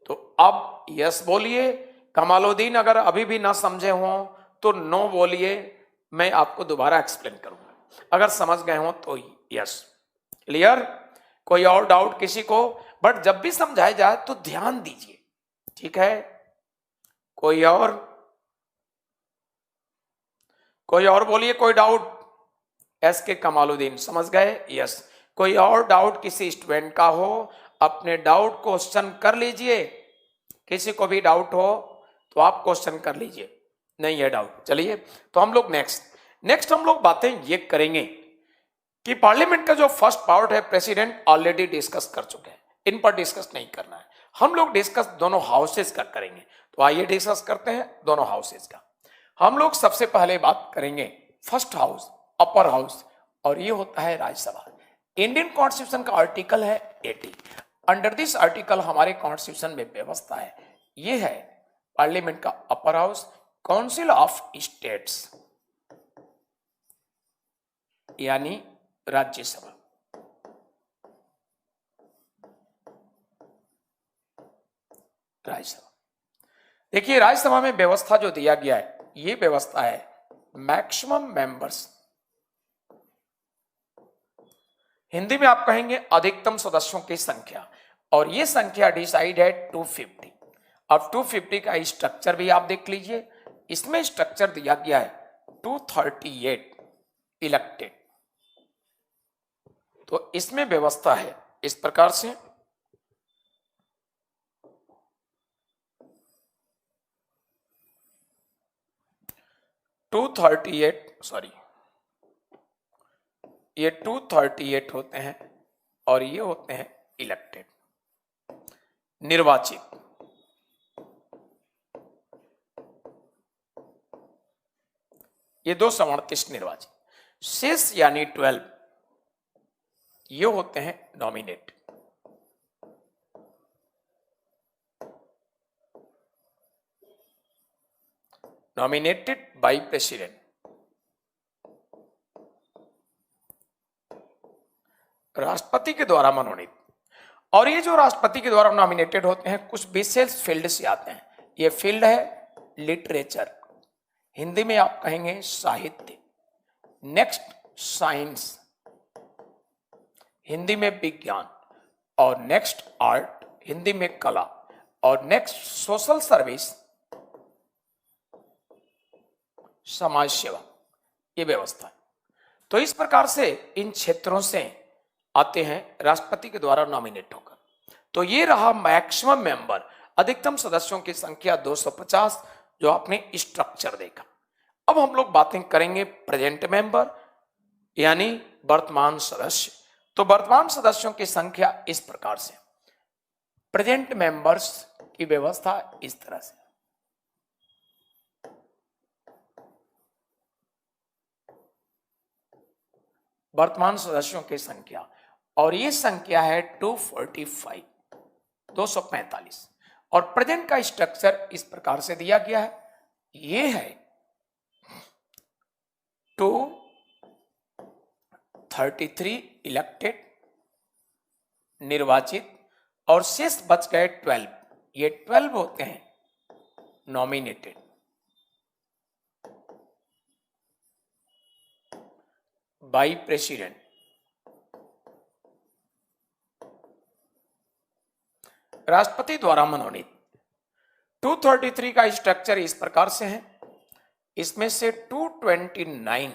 तो अब यस बोलिए। कमालुद्दीन अगर अभी भी ना समझे हो तो नो बोलिए, मैं आपको दोबारा एक्सप्लेन करूंगा। अगर समझ गए हो तो यस। क्लियर। कोई और डाउट किसी को, बट जब भी समझाया जाए तो ध्यान दीजिए, ठीक है। कोई और बोलिए, कोई डाउट। एसके कमालुद्दीन समझ गए, यस। कोई और डाउट किसी स्टूडेंट का हो, अपने डाउट क्वेश्चन कर लीजिए। किसी को भी डाउट हो तो आप क्वेश्चन कर लीजिए, नहीं है डाउट। चलिए तो हम लोग नेक्स्ट हम लोग बातें ये करेंगे कि पार्लियामेंट का जो फर्स्ट पार्ट है प्रेसिडेंट ऑलरेडी डिस्कस कर चुके हैं, इन पर डिस्कस नहीं करना है। हम लोग डिस्कस दोनों हाउसेस का करेंगे। तो आइए डिस्कस करते हैं दोनों हाउसेस का। हम लोग सबसे पहले बात करेंगे फर्स्ट हाउस, अपर हाउस, और ये होता है राज्यसभा। इंडियन कॉन्स्टिट्यूशन का आर्टिकल है 80। अंडर दिस आर्टिकल हमारे कॉन्स्टिट्यूशन में व्यवस्था है, ये है पार्लियामेंट का upper house, council of states यानी राज्यसभा। राज्यसभा, देखिए राज्यसभा में व्यवस्था जो दिया गया है, ये व्यवस्था है मैक्सिमम मेंबर्स, हिंदी में आप कहेंगे अधिकतम सदस्यों की संख्या, और ये संख्या डिसाइड है 250। अब 250 का स्ट्रक्चर भी आप देख लीजिए, इसमें स्ट्रक्चर दिया गया है 238 इलेक्टेड। तो इसमें व्यवस्था है इस प्रकार से, ये 238 होते हैं और ये होते हैं इलेक्टेड, निर्वाचित। ये 238 निर्वाचित, शेष यानी 12 ये होते हैं नॉमिनेट। नॉमिनेटेड बाय प्रेसिडेंट, राष्ट्रपति के द्वारा मनोनीत। और ये जो राष्ट्रपति के द्वारा नॉमिनेटेड होते हैं कुछ विशेष फील्ड से आते हैं। ये फील्ड है लिटरेचर, हिंदी में आप कहेंगे साहित्य, नेक्स्ट साइंस, हिंदी में विज्ञान, और नेक्स्ट आर्ट, हिंदी में कला, और नेक्स्ट सोशल सर्विस, समाज सेवा, ये व्यवस्था है। तो इस प्रकार से इन क्षेत्रों से आते हैं राष्ट्रपति के द्वारा नॉमिनेट होकर। तो ये रहा मैक्सिमम मेंबर, अधिकतम सदस्यों की संख्या 250, जो आपने स्ट्रक्चर देखा। अब हम लोग बातें करेंगे प्रेजेंट मेंबर यानी वर्तमान सदस्य। तो वर्तमान सदस्यों की संख्या इस प्रकार से, प्रेजेंट मेंबर्स की व्यवस्था इस तरह से, वर्तमान सदस्यों की संख्या, और ये संख्या है 245, 245। और प्रेजेंट का स्ट्रक्चर इस प्रकार से दिया गया है, ये है 233 इलेक्टेड निर्वाचित, और शेष बच गए 12, ये 12 होते हैं नॉमिनेटेड। बाई प्रेसिडेंट, राष्ट्रपति द्वारा मनोनीत। 233 का स्ट्रक्चर इस प्रकार से है, इसमें से 229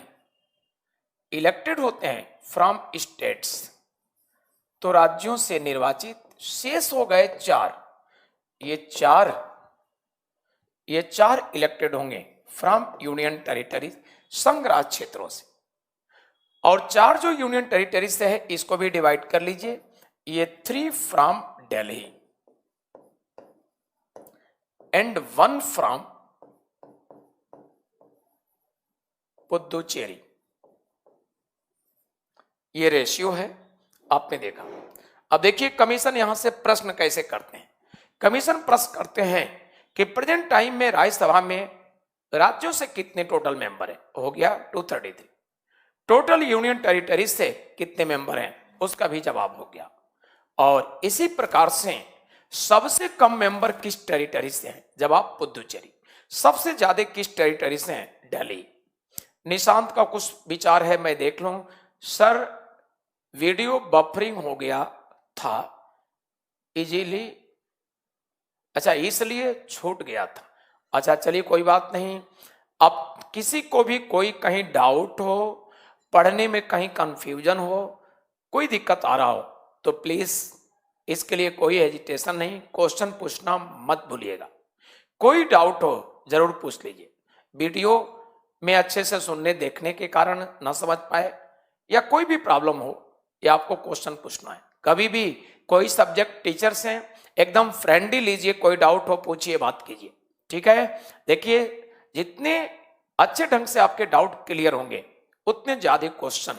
इलेक्टेड होते हैं फ्रॉम स्टेट्स, तो राज्यों से निर्वाचित, शेष हो गए 4, ये चार इलेक्टेड होंगे फ्रॉम यूनियन टेरिटरीज, संघ राज्य क्षेत्रों से। और 4 जो यूनियन टेरिटरी से है इसको भी डिवाइड कर लीजिए, ये 3 from Delhi and 1 from Puducherry, ये रेशियो है, आपने देखा। अब देखिए कमीशन यहां से प्रश्न कैसे करते हैं। कमीशन प्रश्न करते हैं कि प्रेजेंट टाइम में राज्यसभा में राज्यों से कितने टोटल मेंबर है, हो गया 233। टोटल यूनियन टेरिटरी से कितने मेंबर हैं, उसका भी जवाब हो गया। और इसी प्रकार से सबसे कम मेंबर किस टेरिटरी से हैं, जवाब पुदुचेरी। सबसे ज्यादा किस टेरिटरी से हैं, दिल्ली। निशांत का कुछ विचार है, मैं देख लूं। सर वीडियो बफरिंग हो गया था इजीली, अच्छा इसलिए छूट गया था। अच्छा चलिए कोई बात नहीं। अब किसी को भी कोई कहीं डाउट हो, पढ़ने में कहीं कंफ्यूजन हो, कोई दिक्कत आ रहा हो, तो प्लीज इसके लिए कोई हेजिटेशन नहीं, क्वेश्चन पूछना मत भूलिएगा। कोई डाउट हो जरूर पूछ लीजिए। वीडियो में अच्छे से सुनने देखने के कारण ना समझ पाए या कोई भी प्रॉब्लम हो, या आपको क्वेश्चन पूछना है, कभी भी कोई सब्जेक्ट टीचर से एकदम फ्रेंडली लीजिए, कोई डाउट हो पूछिए, बात कीजिए, ठीक है। देखिए जितने अच्छे ढंग से आपके डाउट क्लियर होंगे उतने ज्यादा क्वेश्चन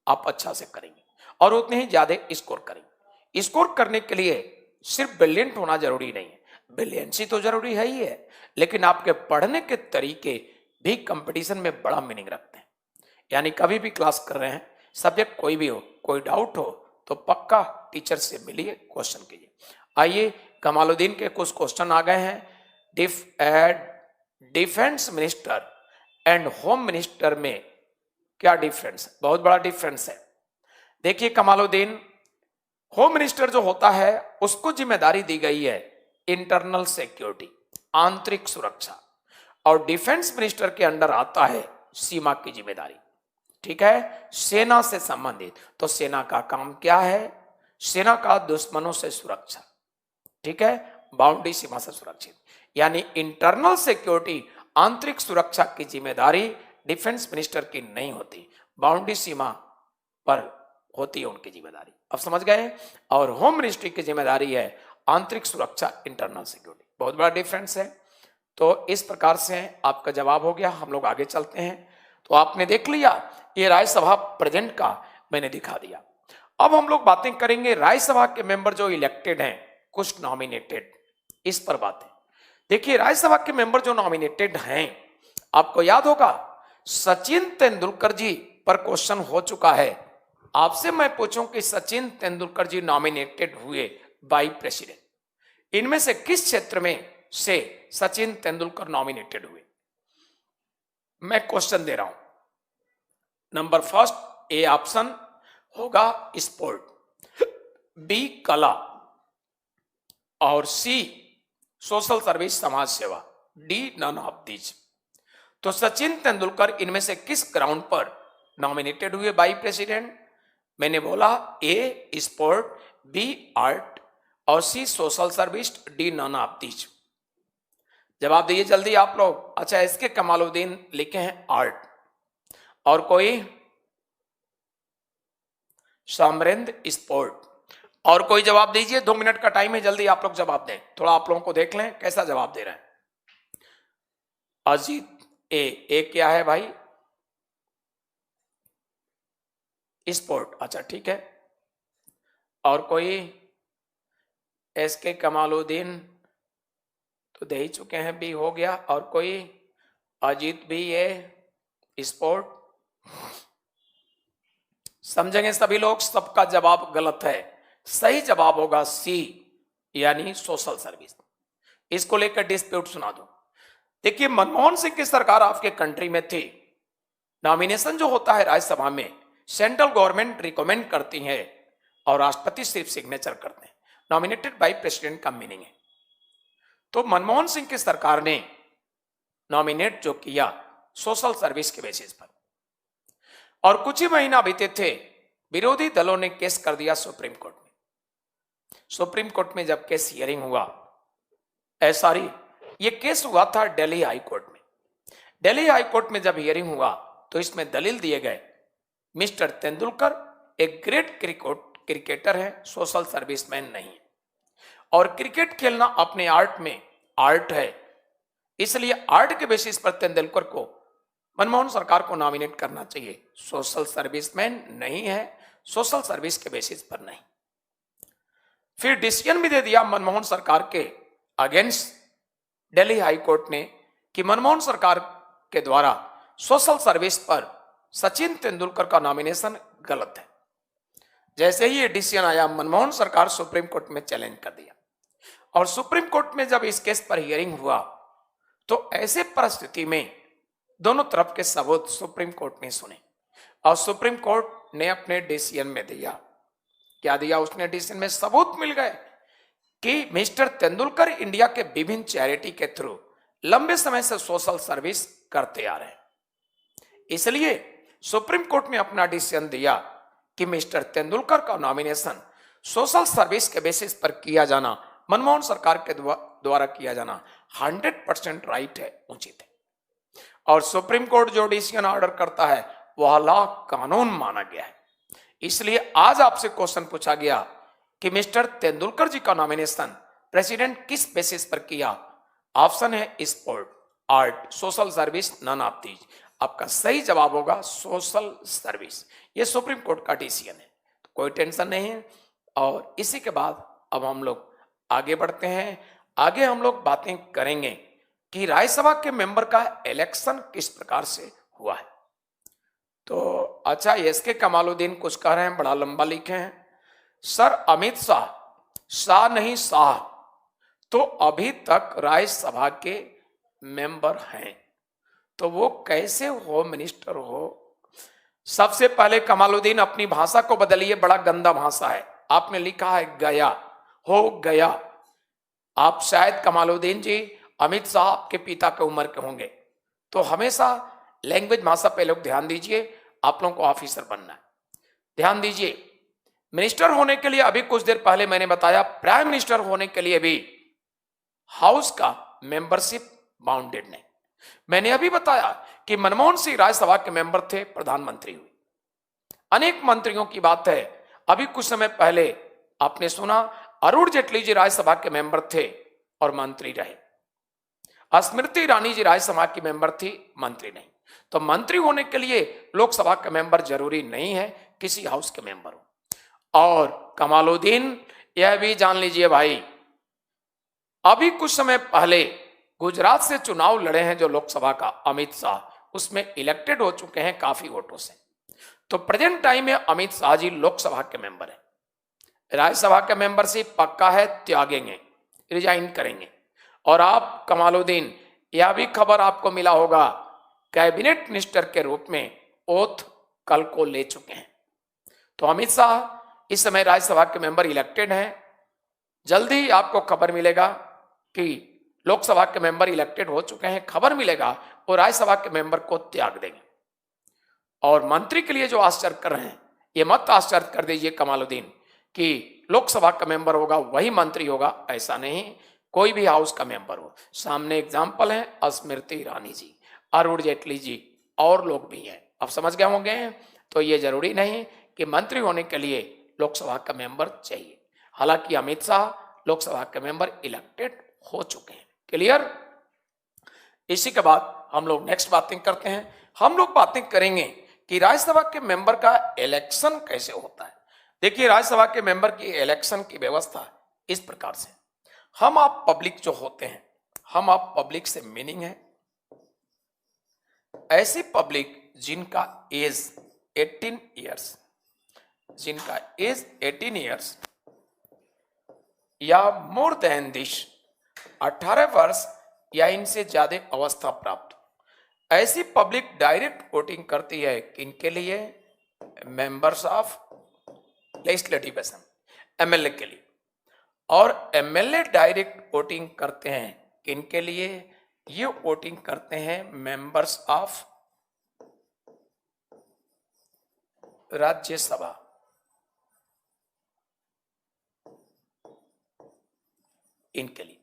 आप अच्छा से करेंगे और उतने ही ज्यादा स्कोर करेंगे। स्कोर करने के लिए सिर्फ ब्रिलियंट होना जरूरी नहीं है, ब्रिलियंसी तो जरूरी है ही है, लेकिन आपके पढ़ने के तरीके भी कंपटीशन में बड़ा मीनिंग रखते हैं। यानी कभी भी क्लास कर रहे हैं, सब्जेक्ट कोई भी हो, कोई डाउट हो तो पक्का टीचर से मिलिए, क्वेश्चन कीजिए। आइए कमालुद्दीन के कुछ क्वेश्चन आ गए हैं। Defence minister and home minister में क्या डिफरेंस है? बहुत बड़ा डिफरेंस है। देखिए कमालुद्दीन, होम मिनिस्टर जो होता है उसको जिम्मेदारी दी गई है इंटरनल सिक्योरिटी, आंतरिक सुरक्षा, और डिफेंस मिनिस्टर के अंडर आता है सीमा की जिम्मेदारी। ठीक है, सेना से संबंधित। तो सेना का काम क्या है? सेना का दुश्मनों से सुरक्षा, ठीक है, बाउंड्री सीमा से सुरक्षित। यानी इंटरनल सिक्योरिटी, आंतरिक सुरक्षा की जिम्मेदारी डिफेंस मिनिस्टर की नहीं होती, बाउंड्री सीमा पर होती है उनकी जिम्मेदारी। अब समझ गए? और होम मिनिस्ट्री की जिम्मेदारी है आंतरिक सुरक्षा, इंटरनल सिक्योरिटी। बहुत बड़ा डिफरेंस है। तो इस प्रकार से आपका जवाब हो गया। हम लोग आगे चलते हैं। तो आपने देख लिया, ये राज्यसभा प्रेजेंट का मैंने दिखा दिया। अब हम लोग बातें करेंगे राज्यसभा के मेंबर जो इलेक्टेड हैं, कुछ नॉमिनेटेड, इस पर बातें। देखिए राज्यसभा के मेंबर जो नॉमिनेटेड हैं, आपको याद होगा सचिन तेंदुलकर जी पर क्वेश्चन हो चुका है। आपसे मैं पूछूं कि सचिन तेंदुलकर जी नॉमिनेटेड हुए बाय प्रेसिडेंट, इनमें से किस क्षेत्र में से सचिन तेंदुलकर नॉमिनेटेड हुए? मैं क्वेश्चन दे रहा हूं। नंबर फर्स्ट, ए ऑप्शन होगा स्पोर्ट, बी कला, और सी सोशल सर्विस, समाज सेवा, डी नन ऑफ दीज। तो सचिन तेंदुलकर इनमें से किस ग्राउंड पर नॉमिनेटेड हुए बाय प्रेसिडेंट? मैंने बोला ए स्पोर्ट, बी आर्ट, और C social service, D none of these. जवाब दीजिए जल्दी आप लोग। अच्छा, इसके कमालुद्दीन लिखे हैं आर्ट, और कोई? समरेंद्र स्पोर्ट। और कोई जवाब दीजिए, 2 मिनट का टाइम है, जल्दी आप लोग जवाब दें। थोड़ा आप लोगों को देख लें कैसा जवाब दे रहे हैं। अजीत ए क्या है भाई? स्पोर्ट। अच्छा ठीक है। और कोई? एस के कमालुद्दीन तो दे ही चुके हैं, बी हो गया। और कोई? अजीत भी ये स्पोर्ट। समझेंगे सभी लोग, सबका जवाब गलत है। सही जवाब होगा सी, यानी सोशल सर्विस। इसको लेकर डिस्प्यूट सुना दो। देखिए मनमोहन सिंह की सरकार आपके कंट्री में थी, नॉमिनेशन जो होता है राज्यसभा में सेंट्रल गवर्नमेंट रिकमेंड करती है और राष्ट्रपति सिर्फ सिग्नेचर करते हैं। नॉमिनेटेड बाय प्रेसिडेंट का मीनिंग है। तो मनमोहन सिंह की सरकार ने नॉमिनेट जो किया सोशल सर्विस के बेसिस पर, और कुछ ही महीना बीते थे, विरोधी दलों ने केस कर दिया सुप्रीम कोर्ट में। सुप्रीम कोर्ट में जब केस हियरिंग हुआ, सॉरी ये केस हुआ था दिल्ली हाई कोर्ट में। दिल्ली हाई कोर्ट में जब हियरिंग हुआ तो इसमें दलील दिए गए मिस्टर तेंदुलकर एक ग्रेट क्रिकेटर है, सोशल सर्विसमैन नहीं है, और क्रिकेट खेलना अपने आर्ट में आर्ट है, इसलिए आर्ट के बेसिस पर तेंदुलकर को मनमोहन सरकार को नॉमिनेट करना चाहिए। सोशल सर्विसमैन नहीं है, सोशल सर्विस के बेसिस पर नहीं। फिर डिसीजन भी दे दिया मनमोहन सरकार के अगेंस्ट दिल्ली हाई कोर्ट ने कि मनमोहन सरकार के द्वारा सोशल सर्विस पर सचिन तेंदुलकर का नॉमिनेशन गलत है। जैसे ही ये डिसीजन आया, मनमोहन सरकार सुप्रीम कोर्ट में चैलेंज कर दिया, और सुप्रीम कोर्ट में जब इस केस पर हियरिंग हुआ तो ऐसे परिस्थिति में दोनों तरफ के सबूत सुप्रीम कोर्ट ने सुने, और सुप्रीम कोर्ट ने अपने डिसीजन में दिया, क्या दिया उसने डिसीजन में? सबूत मिल गए कि मिस्टर तेंदुलकर इंडिया के विभिन्न चैरिटी के थ्रू लंबे समय से सोशल सर्विस करते आ रहे हैं। इसलिए सुप्रीम कोर्ट ने अपना डिसीजन दिया कि मिस्टर तेंदुलकर का नॉमिनेशन सोशल सर्विस के बेसिस पर किया जाना, मनमोहन सरकार के द्वारा किया जाना 100% राइट है, उचित है। और सुप्रीम कोर्ट जो डिसीजन ऑर्डर करता है वह लॉ, कानून माना गया है। इसलिए आज आपसे क्वेश्चन पूछा गया कि मिस्टर तेंदुलकर जी का नॉमिनेशन प्रेसिडेंट किस बेसिस पर किया? ऑप्शन है sport, art, social service, none of these. आपका सही जवाब होगा सोशल सर्विस। ये सुप्रीम कोर्ट का डिसीजन है, तो कोई टेंशन नहीं है। और इसी के बाद अब हम लोग आगे बढ़ते हैं। आगे हम लोग बातें करेंगे कि राज्यसभा के मेंबर का इलेक्शन किस प्रकार से हुआ है। तो अच्छा, एसके कमालुद्दीन कुछ कह रहे हैं, बड़ा लंबा लिखे हैं। सर अमित शाह, शाह नहीं शाह, तो अभी तक राज्यसभा के मेंबर हैं, तो वो कैसे होम मिनिस्टर हो? सबसे पहले कमालुद्दीन अपनी भाषा को बदलिए, बड़ा गंदा भाषा है। आपने लिखा है गया, हो गया। आप शायद कमालुद्दीन जी अमित शाह के पिता के उम्र के होंगे, तो हमेशा लैंग्वेज भाषा पे लोग ध्यान दीजिए। आप लोगों को ऑफिसर बनना है, ध्यान दीजिए। मिनिस्टर होने के लिए अभी कुछ देर पहले मैंने बताया, प्राइम मिनिस्टर होने के लिए भी हाउस का मेंबरशिप बाउंडेड नहीं। मैंने अभी बताया कि मनमोहन सिंह राज्यसभा के मेंबर थे, प्रधानमंत्री हुए। अनेक मंत्रियों की बात है। अभी कुछ समय पहले आपने सुना अरुण जेटली जी राज्यसभा के मेंबर थे और मंत्री रहे। स्मृति ईरानी जी राज्यसभा की मेंबर थी, मंत्री नहीं। तो मंत्री होने के लिए लोकसभा का मेंबर जरूरी नहीं है, किसी हाउस के मेंबर हो। और कमालुद्दीन, यह भी जान लीजिए भाई, अभी कुछ समय पहले गुजरात से चुनाव लड़े हैं जो लोकसभा का अमित शाह, उसमें इलेक्टेड हो चुके हैं काफी वोटों से। तो प्रेजेंट टाइम में अमित शाह जी लोकसभा के मेंबर है। राज्यसभा का मेंबरशिप पक्का है, त्यागेंगे, रिजाइन करेंगे। और आप कमालुद्दीन, यह भी खबर आपको मिला होगा, कैबिनेट मिनिस्टर के रूप में ओथ कल को ले चुके हैं। तो अमित शाह इस समय राज्यसभा के मेंबर इलेक्टेड हैं। जल्दी ही आपको खबर मिलेगा कि लोकसभा के मेंबर इलेक्टेड हो चुके हैं, खबर मिलेगा और राज्यसभा के मेंबर को त्याग देंगे। और मंत्री के लिए जो आश्चर्य कर रहे हैं, ये मत आश्चर्य कर दीजिए कमालुद्दीन कि लोकसभा का मेंबर होगा वही मंत्री होगा, ऐसा नहीं। कोई भी हाउस का मेंबर हो। सामने एग्जाम्पल है स्मृति ईरानी जी, अरुण जेटली जी, और लोग भी हैं। अब समझ गए होंगे। तो ये जरूरी नहीं कि मंत्री होने के लिए लोकसभा का मेंबर चाहिए। हालांकि अमित शाह लोकसभा के मेंबर इलेक्टेड हो चुके हैं। क्लियर? इसी के बाद हम लोग नेक्स्ट बातें करते हैं। हम लोग बातें करेंगे कि राज्यसभा के मेंबर का इलेक्शन कैसे होता है। देखिए, राज्यसभा के मेंबर की इलेक्शन की व्यवस्था इस प्रकार से, हम आप पब्लिक जो होते हैं, हम आप पब्लिक से मीनिंग है ऐसी पब्लिक जिनका एज 18 ईयर्स, जिनका एज 18 ईयर्स या मोर देन दिस, 18 वर्ष या इनसे ज्यादा अवस्था प्राप्त हो, ऐसी पब्लिक डायरेक्ट वोटिंग करती है किनके लिए? Members of legislative assembly, MLA के लिए। और एमएलए डायरेक्ट वोटिंग करते हैं किनके लिए? ये वोटिंग करते हैं मेंबर्स ऑफ राज्यसभा। इनके लिए,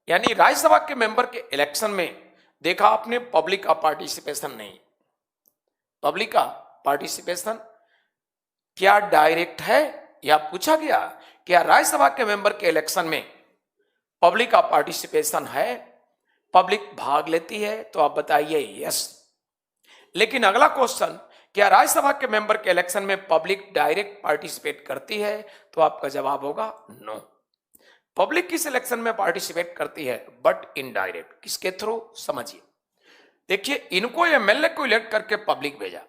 यानी राज्यसभा के मेंबर के इलेक्शन में देखा आपने, पब्लिक का पार्टिसिपेशन नहीं। पब्लिक का पार्टिसिपेशन क्या डायरेक्ट है? या पूछा गया क्या राज्यसभा के मेंबर के इलेक्शन में पब्लिक का पार्टिसिपेशन है, पब्लिक भाग लेती है? तो आप बताइए यस। लेकिन अगला क्वेश्चन, क्या राज्यसभा के मेंबर के इलेक्शन में पब्लिक डायरेक्ट पार्टिसिपेट करती है? तो आपका जवाब होगा नो। पब्लिक किस इलेक्शन में पार्टिसिपेट करती है? But indirect. किसके थ्रू? समझिए। देखिए, इनको एमएलए को इलेक्ट करके पब्लिक भेजा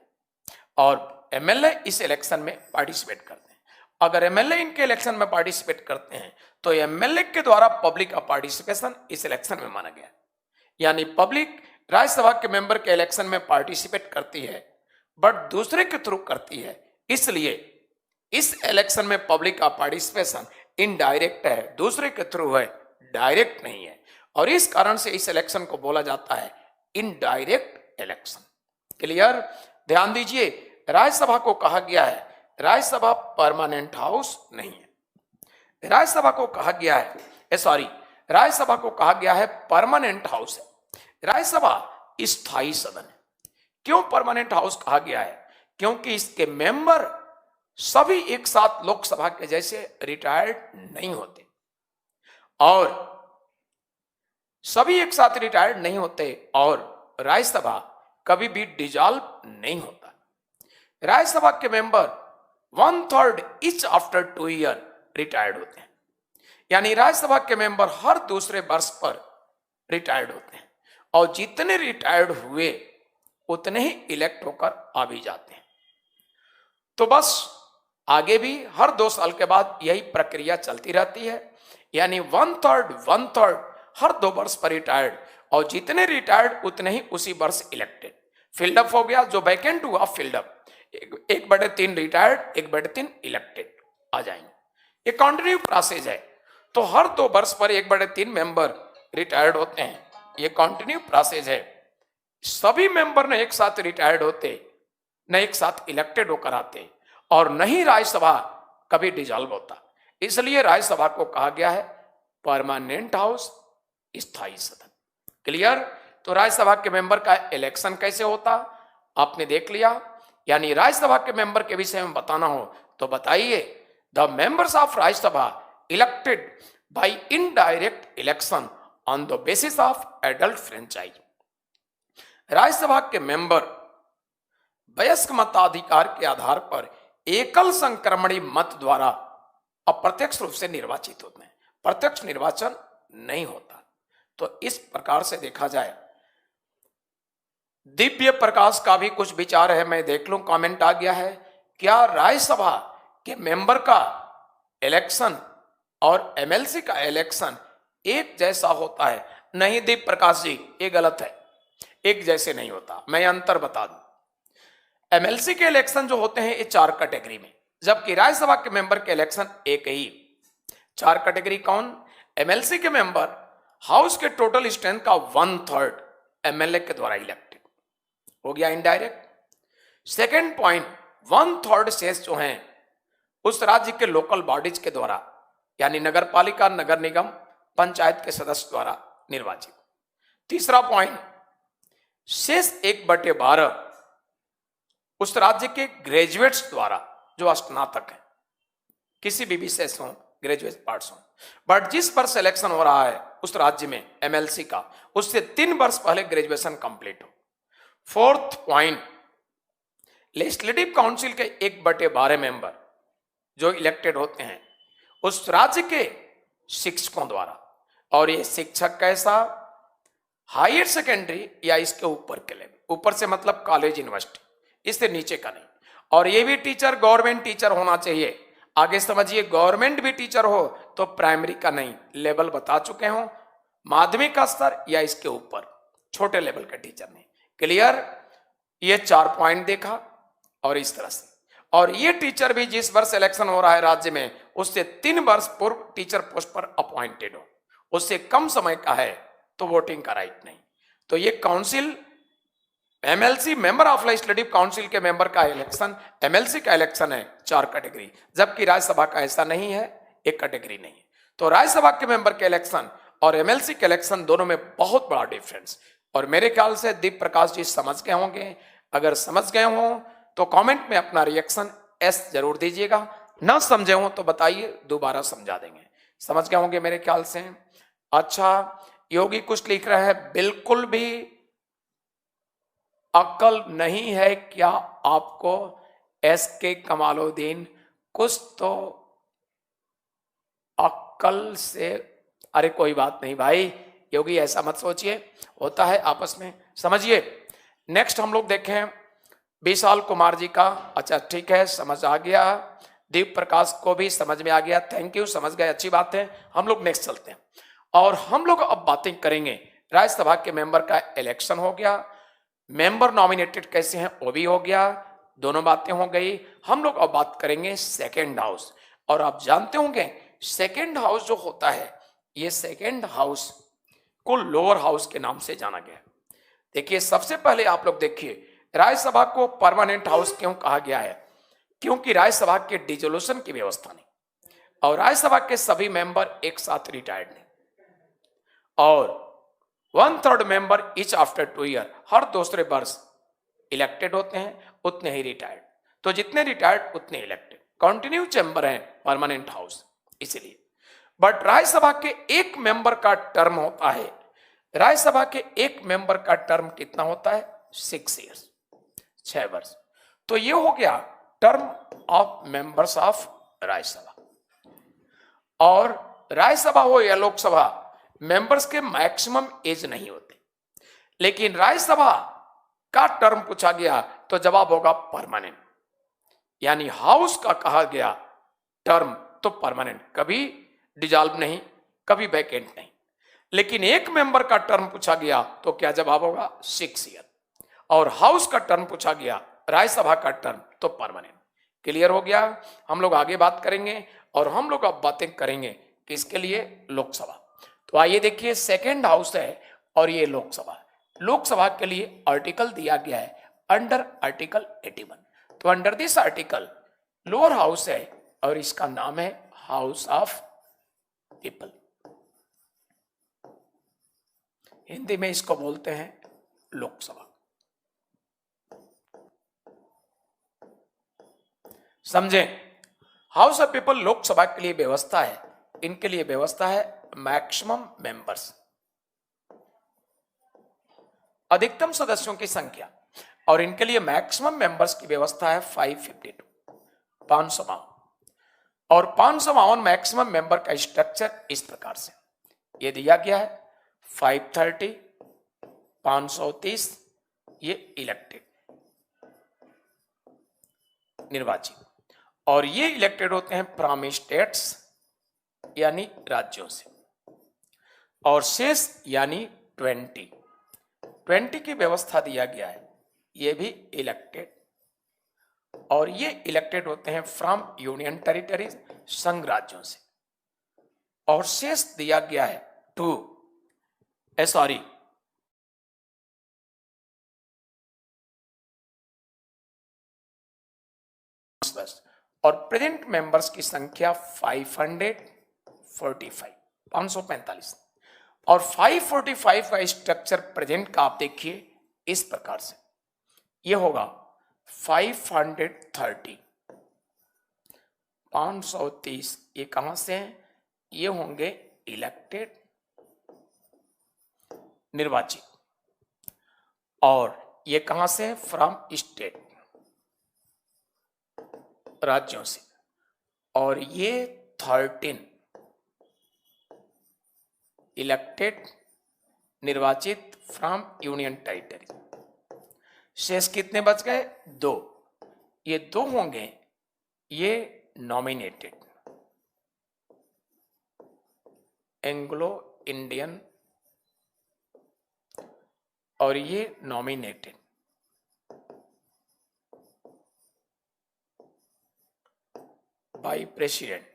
और एमएलए इस इलेक्शन में पार्टिसिपेट करते हैं। अगर एमएलए इनके इलेक्शन में पार्टिसिपेट करते हैं तो एमएलए के द्वारा पब्लिक का पार्टिसिपेशन इस इलेक्शन में माना गया। यानी पब्लिक राज्यसभा के मेंबर के इलेक्शन में पार्टिसिपेट करती है बट दूसरे के थ्रू करती है, इसलिए इस इलेक्शन में पब्लिक का पार्टिसिपेशन इनडायरेक्ट है, दूसरे के थ्रू है, डायरेक्ट नहीं है। और इस कारण से इस इलेक्शन को बोला जाता है इनडायरेक्ट इलेक्शन। क्लियर? ध्यान दीजिए, राज्यसभा को कहा गया है, राज्यसभा परमानेंट हाउस नहीं है। राज्यसभा को कहा गया है, राज्यसभा को कहा गया है परमानेंट हाउस है। राज्यसभा स्थायी सदन है। क्यों परमानेंट हाउस कहा गया है? क्योंकि इसके मेंबर सभी एक साथ लोकसभा के जैसे रिटायर्ड नहीं होते, और सभी एक साथ रिटायर्ड नहीं होते, और राज्यसभा कभी भी डिजॉल्व नहीं होता। राज्यसभा के member 1/3 each after 2 year retired होते हैं, यानी राज्यसभा के मेंबर हर दूसरे वर्ष पर रिटायर्ड होते हैं और जितने रिटायर्ड हुए उतने ही इलेक्ट होकर आ भी जाते हैं। तो बस आगे भी हर 2 साल के बाद यही प्रक्रिया चलती रहती है, यानी 1/3 हर 2 वर्ष पर रिटायर्ड और जितने रिटायर्ड उतने ही उसी वर्ष इलेक्टेड। फिल्डअप हो गया, जो वैकेंट हुआ फिल्डअप, 1/3 रिटायर्ड, 1/3 इलेक्टेड आ जाएंगे। ये कंटिन्यू प्रोसेस है, तो हर 2 वर्ष पर 1/3 मेंबर रिटायर्ड होते हैं। ये कंटिन्यू प्रोसेस है, सभी मेंबर ने एक साथ रिटायर्ड होते, न एक साथ इलेक्टेड होकर आते और नहीं राज्यसभा कभी डिसॉल्व होता। इसलिए राज्यसभा को कहा गया है परमानेंट हाउस, स्थायी सदन। क्लियर? तो राज्यसभा के मेंबर का इलेक्शन कैसे होता आपने देख लिया। यानी राज्यसभा के मेंबर के विषय में बताना हो तो बताइए, the members of Rajya Sabha elected by indirect election on the basis of adult franchise. Rajya Sabha के मेंबर वयस्क मताधिकार के आधार पर एकल संक्रमणी मत द्वारा अप्रत्यक्ष रूप से निर्वाचित होते हैं, प्रत्यक्ष निर्वाचन नहीं होता। तो इस प्रकार से देखा जाए, दिव्य प्रकाश का भी कुछ विचार है, मैं देख लूं, कमेंट आ गया है। क्या राज्यसभा के मेंबर का इलेक्शन और एमएलसी का इलेक्शन एक जैसा होता है? नहीं दिव्य प्रकाश जी, ये गलत है, एक जैसे नहीं होता। मैं अंतर बता दूं, एमएलसी के इलेक्शन जो होते हैं ये 4 कैटेगरी में, जबकि राज्यसभा के मेंबर के इलेक्शन एक ही। 4 कैटेगरी कौन? एमएलसी के मेंबर हाउस के टोटल स्ट्रेंथ का 1/3 एमएलए के द्वारा इलेक्टेड हो गया, इनडायरेक्ट। सेकेंड पॉइंट, 1/3 शेष जो हैं उस राज्य के लोकल बॉडीज के द्वारा, यानी नगर पालिका, नगर निगम, पंचायत के सदस्य द्वारा निर्वाचित। तीसरा पॉइंट, शेष 1/12 उस राज्य के ग्रेजुएट्स द्वारा जो स्नातक है, किसी भी विषय से हो, ग्रेजुएट पार्ट्स हो, बट जिस वर्ष सिलेक्शन हो रहा है उस राज्य में एमएलसी का, उससे 3 वर्ष पहले ग्रेजुएशन कंप्लीट हो। फोर्थ पॉइंट, लेजिस्लेटिव काउंसिल के 1/12 मेंबर जो इलेक्टेड होते हैं उस राज्य के शिक्षकों द्वारा, और ये शिक्षक कैसा? हायर सेकेंडरी या इसके ऊपर के लेवल, ऊपर से मतलब कॉलेज यूनिवर्सिटी, इससे नीचे का नहीं। और ये भी टीचर गवर्नमेंट टीचर होना चाहिए। आगे समझिए, गवर्नमेंट भी टीचर हो तो प्राइमरी का नहीं, लेवल बता चुके हो, माध्यमिक का स्तर या इसके ऊपर, छोटे लेवल का टीचर नहीं। क्लियर? ये 4 पॉइंट देखा और इस तरह से। और ये टीचर भी जिस वर्ष इलेक्शन हो रहा है राज्य में उससे 3 वर्ष पूर्व टीचर पोस्ट पर अपॉइंटेड हो, उससे कम समय का है तो वोटिंग का राइट नहीं। तो ये council, MLC member of legislative council के मेंबर का इलेक्शन, एमएलसी का इलेक्शन है 4 कैटेगरी, जबकि राज्यसभा का ऐसा नहीं है, एक कैटेगरी नहीं है। तो राज्यसभा के मेंबर के इलेक्शन और एमएलसी के इलेक्शन दोनों में बहुत बड़ा डिफरेंस, और मेरे ख्याल से दीप प्रकाश जी समझ गए होंगे। अगर समझ गए हो तो कमेंट में अपना रिएक्शन एस जरूर दीजिएगा, ना समझे हो तो बताइए, दोबारा समझा देंगे। समझ गए होंगे मेरे ख्याल से। अच्छा, योगी कुछ लिख रहा है, बिल्कुल भी अक्ल नहीं है क्या आपको एसके कमालुद्दीन? कुछ तो अक्ल से। अरे कोई बात नहीं भाई योगी, ऐसा मत सोचिए, होता है आपस में, समझिए। नेक्स्ट हम लोग देखें विशाल कुमार जी का। अच्छा ठीक है, समझ आ गया। दीप प्रकाश को भी समझ में आ गया, थैंक यू, समझ गए, अच्छी बात है। हम लोग नेक्स्ट चलते हैं और हम लोग अब बातें करेंगे, राज्यसभा के मेंबर का इलेक्शन हो गया, मेंबर नॉमिनेटेड कैसे हैं वो भी हो गया, दोनों बातें हो गई। हम लोग अब बात करेंगे सेकेंड हाउस। और आप जानते होंगे सेकेंड हाउस जो होता है, ये सेकेंड हाउस को लोअर हाउस के नाम से जाना गया। देखिए सबसे पहले आप लोग देखिए, राज्यसभा को परमानेंट हाउस क्यों कहा गया है? क्योंकि राज्यसभा के डिसोल्यूशन की व्यवस्था नहीं, और राज्यसभा के सभी मेंबर एक साथ रिटायर्ड नहीं, और 1/3 मेंबर ईच आफ्टर 2 ईयर, हर दूसरे वर्ष इलेक्टेड होते हैं, उतने ही रिटायर्ड। तो जितने रिटायर्ड उतने इलेक्टेड, कंटिन्यू चैम्बर है परमानेंट हाउस इसलिए। बट राज्यसभा के एक मेंबर का टर्म होता है, राज्यसभा के एक मेंबर का टर्म कितना होता है? 6 ईयर्स, 6 वर्ष। तो ये हो गया term of members of Rajya Sabha. और राज्यसभा हो या लोकसभा, मेंबर्स के मैक्सिमम एज नहीं होते, लेकिन राज्यसभा का टर्म पूछा गया तो जवाब होगा परमानेंट, यानी हाउस का कहा गया टर्म तो परमानेंट, कभी डिजॉल्व नहीं, कभी वैकेंट नहीं। लेकिन एक मेंबर का टर्म पूछा गया तो क्या जवाब होगा 6 ईयर, और हाउस का टर्म पूछा गया, राज्यसभा का टर्म तो परमानेंट। क्लियर हो गया? हम लोग आगे बात करेंगे और हम लोग अब बातें करेंगे किसके लिए? लोकसभा। तो आइए देखिए, सेकेंड हाउस है और ये लोकसभा। लोकसभा के लिए आर्टिकल दिया गया है अंडर आर्टिकल 81। तो under this article lower house है और इसका नाम है हाउस ऑफ पीपल। हिंदी में इसको बोलते हैं लोकसभा। समझें, हाउस ऑफ पीपल लोकसभा के लिए व्यवस्था है, इनके लिए व्यवस्था है मैक्सिमम मेंबर्स, अधिकतम सदस्यों की संख्या, और इनके लिए मैक्सिमम मेंबर्स की व्यवस्था है 552, 552। और 552 मैक्सिमम मेंबर का स्ट्रक्चर इस प्रकार से ये दिया गया है 530, 530 ये इलेक्टेड निर्वाचित, और ये इलेक्टेड होते हैं फ्रॉम स्टेट्स यानी राज्यों से, और शेष यानी 20 की व्यवस्था दिया गया है, ये भी इलेक्टेड, और ये इलेक्टेड होते हैं फ्रॉम यूनियन टेरिटरीज संघ राज्यों से, और शेष दिया गया है और प्रेजेंट मेंबर्स की संख्या 545, और 545 का स्ट्रक्चर प्रेजेंट का आप देखिए इस प्रकार से, ये होगा 530, 530 ये कहां से हैं? ये होंगे इलेक्टेड निर्वाचित, और ये कहां से? फ्रॉम स्टेट राज्यों से, और ये 13 इलेक्टेड निर्वाचित फ्रॉम यूनियन टेरिटरी। शेष कितने बच गए? 2, ये 2 होंगे ये नॉमिनेटेड एंग्लो इंडियन, और ये नॉमिनेटेड बाय प्रेसिडेंट,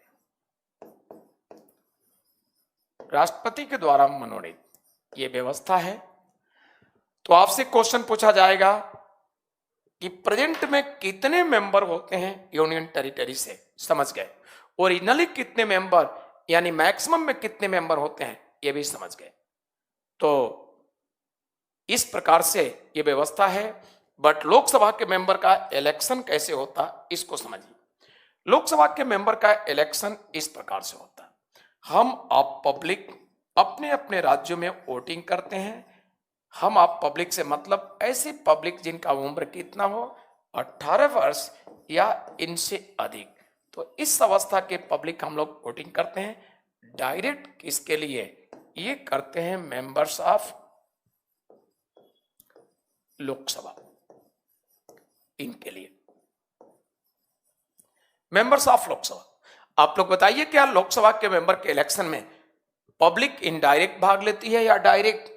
राष्ट्रपति के द्वारा मनोनीत, ये व्यवस्था है। तो आपसे क्वेश्चन पूछा जाएगा कि प्रेजेंट में कितने मेंबर होते हैं यूनियन टेरिटरी से, समझ गए, ओरिजिनली कितने मेंबर यानी मैक्सिमम में कितने मेंबर होते हैं ये भी समझ गए। तो इस प्रकार से ये व्यवस्था है। बट लोकसभा के मेंबर का इलेक्शन कैसे होता इसको समझिए। लोकसभा के मेंबर का इलेक्शन इस प्रकार से होता है, हम आप पब्लिक अपने अपने राज्यों में वोटिंग करते हैं। हम आप पब्लिक से मतलब ऐसी पब्लिक जिनका उम्र कितना हो 18 वर्ष या इनसे अधिक, तो इस अवस्था के पब्लिक हम लोग वोटिंग करते हैं। डायरेक्ट किसके लिए? ये करते हैं मेंबर्स ऑफ लोकसभा, इनके लिए मेंबर्स ऑफ लोकसभा। आप लोग बताइए क्या लोकसभा के मेंबर के इलेक्शन में पब्लिक इनडायरेक्ट भाग लेती है या डायरेक्ट?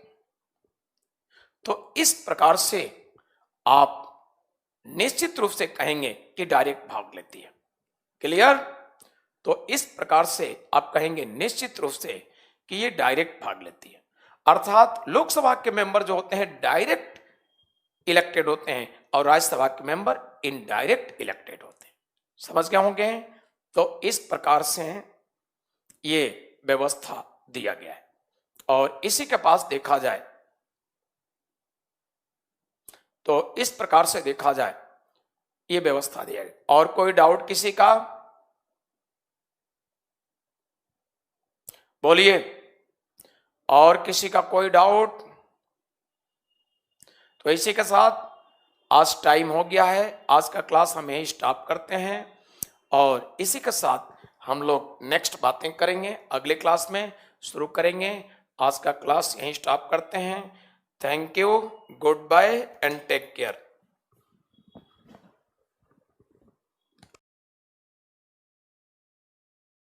तो इस प्रकार से आप निश्चित रूप से कहेंगे कि डायरेक्ट भाग लेती है। क्लियर? तो इस प्रकार से आप कहेंगे निश्चित रूप से कि ये डायरेक्ट भाग लेती है, अर्थात लोकसभा के मेंबर जो होते हैं डायरेक्ट इलेक्टेड होते हैं और राज्यसभा के मेंबर इनडायरेक्ट इलेक्टेड होते हैं। समझ गए होंगे? तो इस प्रकार से ये व्यवस्था दिया गया है, और इसी के पास देखा जाए तो इस प्रकार से देखा जाए ये व्यवस्था दिया गया। और कोई डाउट किसी का? बोलिए, और किसी का कोई डाउट? तो इसी के साथ आज टाइम हो गया है, आज का क्लास हम यही स्टॉप करते हैं। और इसी के साथ हम लोग नेक्स्ट बातें करेंगे, अगले क्लास में शुरू करेंगे। आज का क्लास यहीं स्टॉप करते हैं। Thank you, goodbye and take care.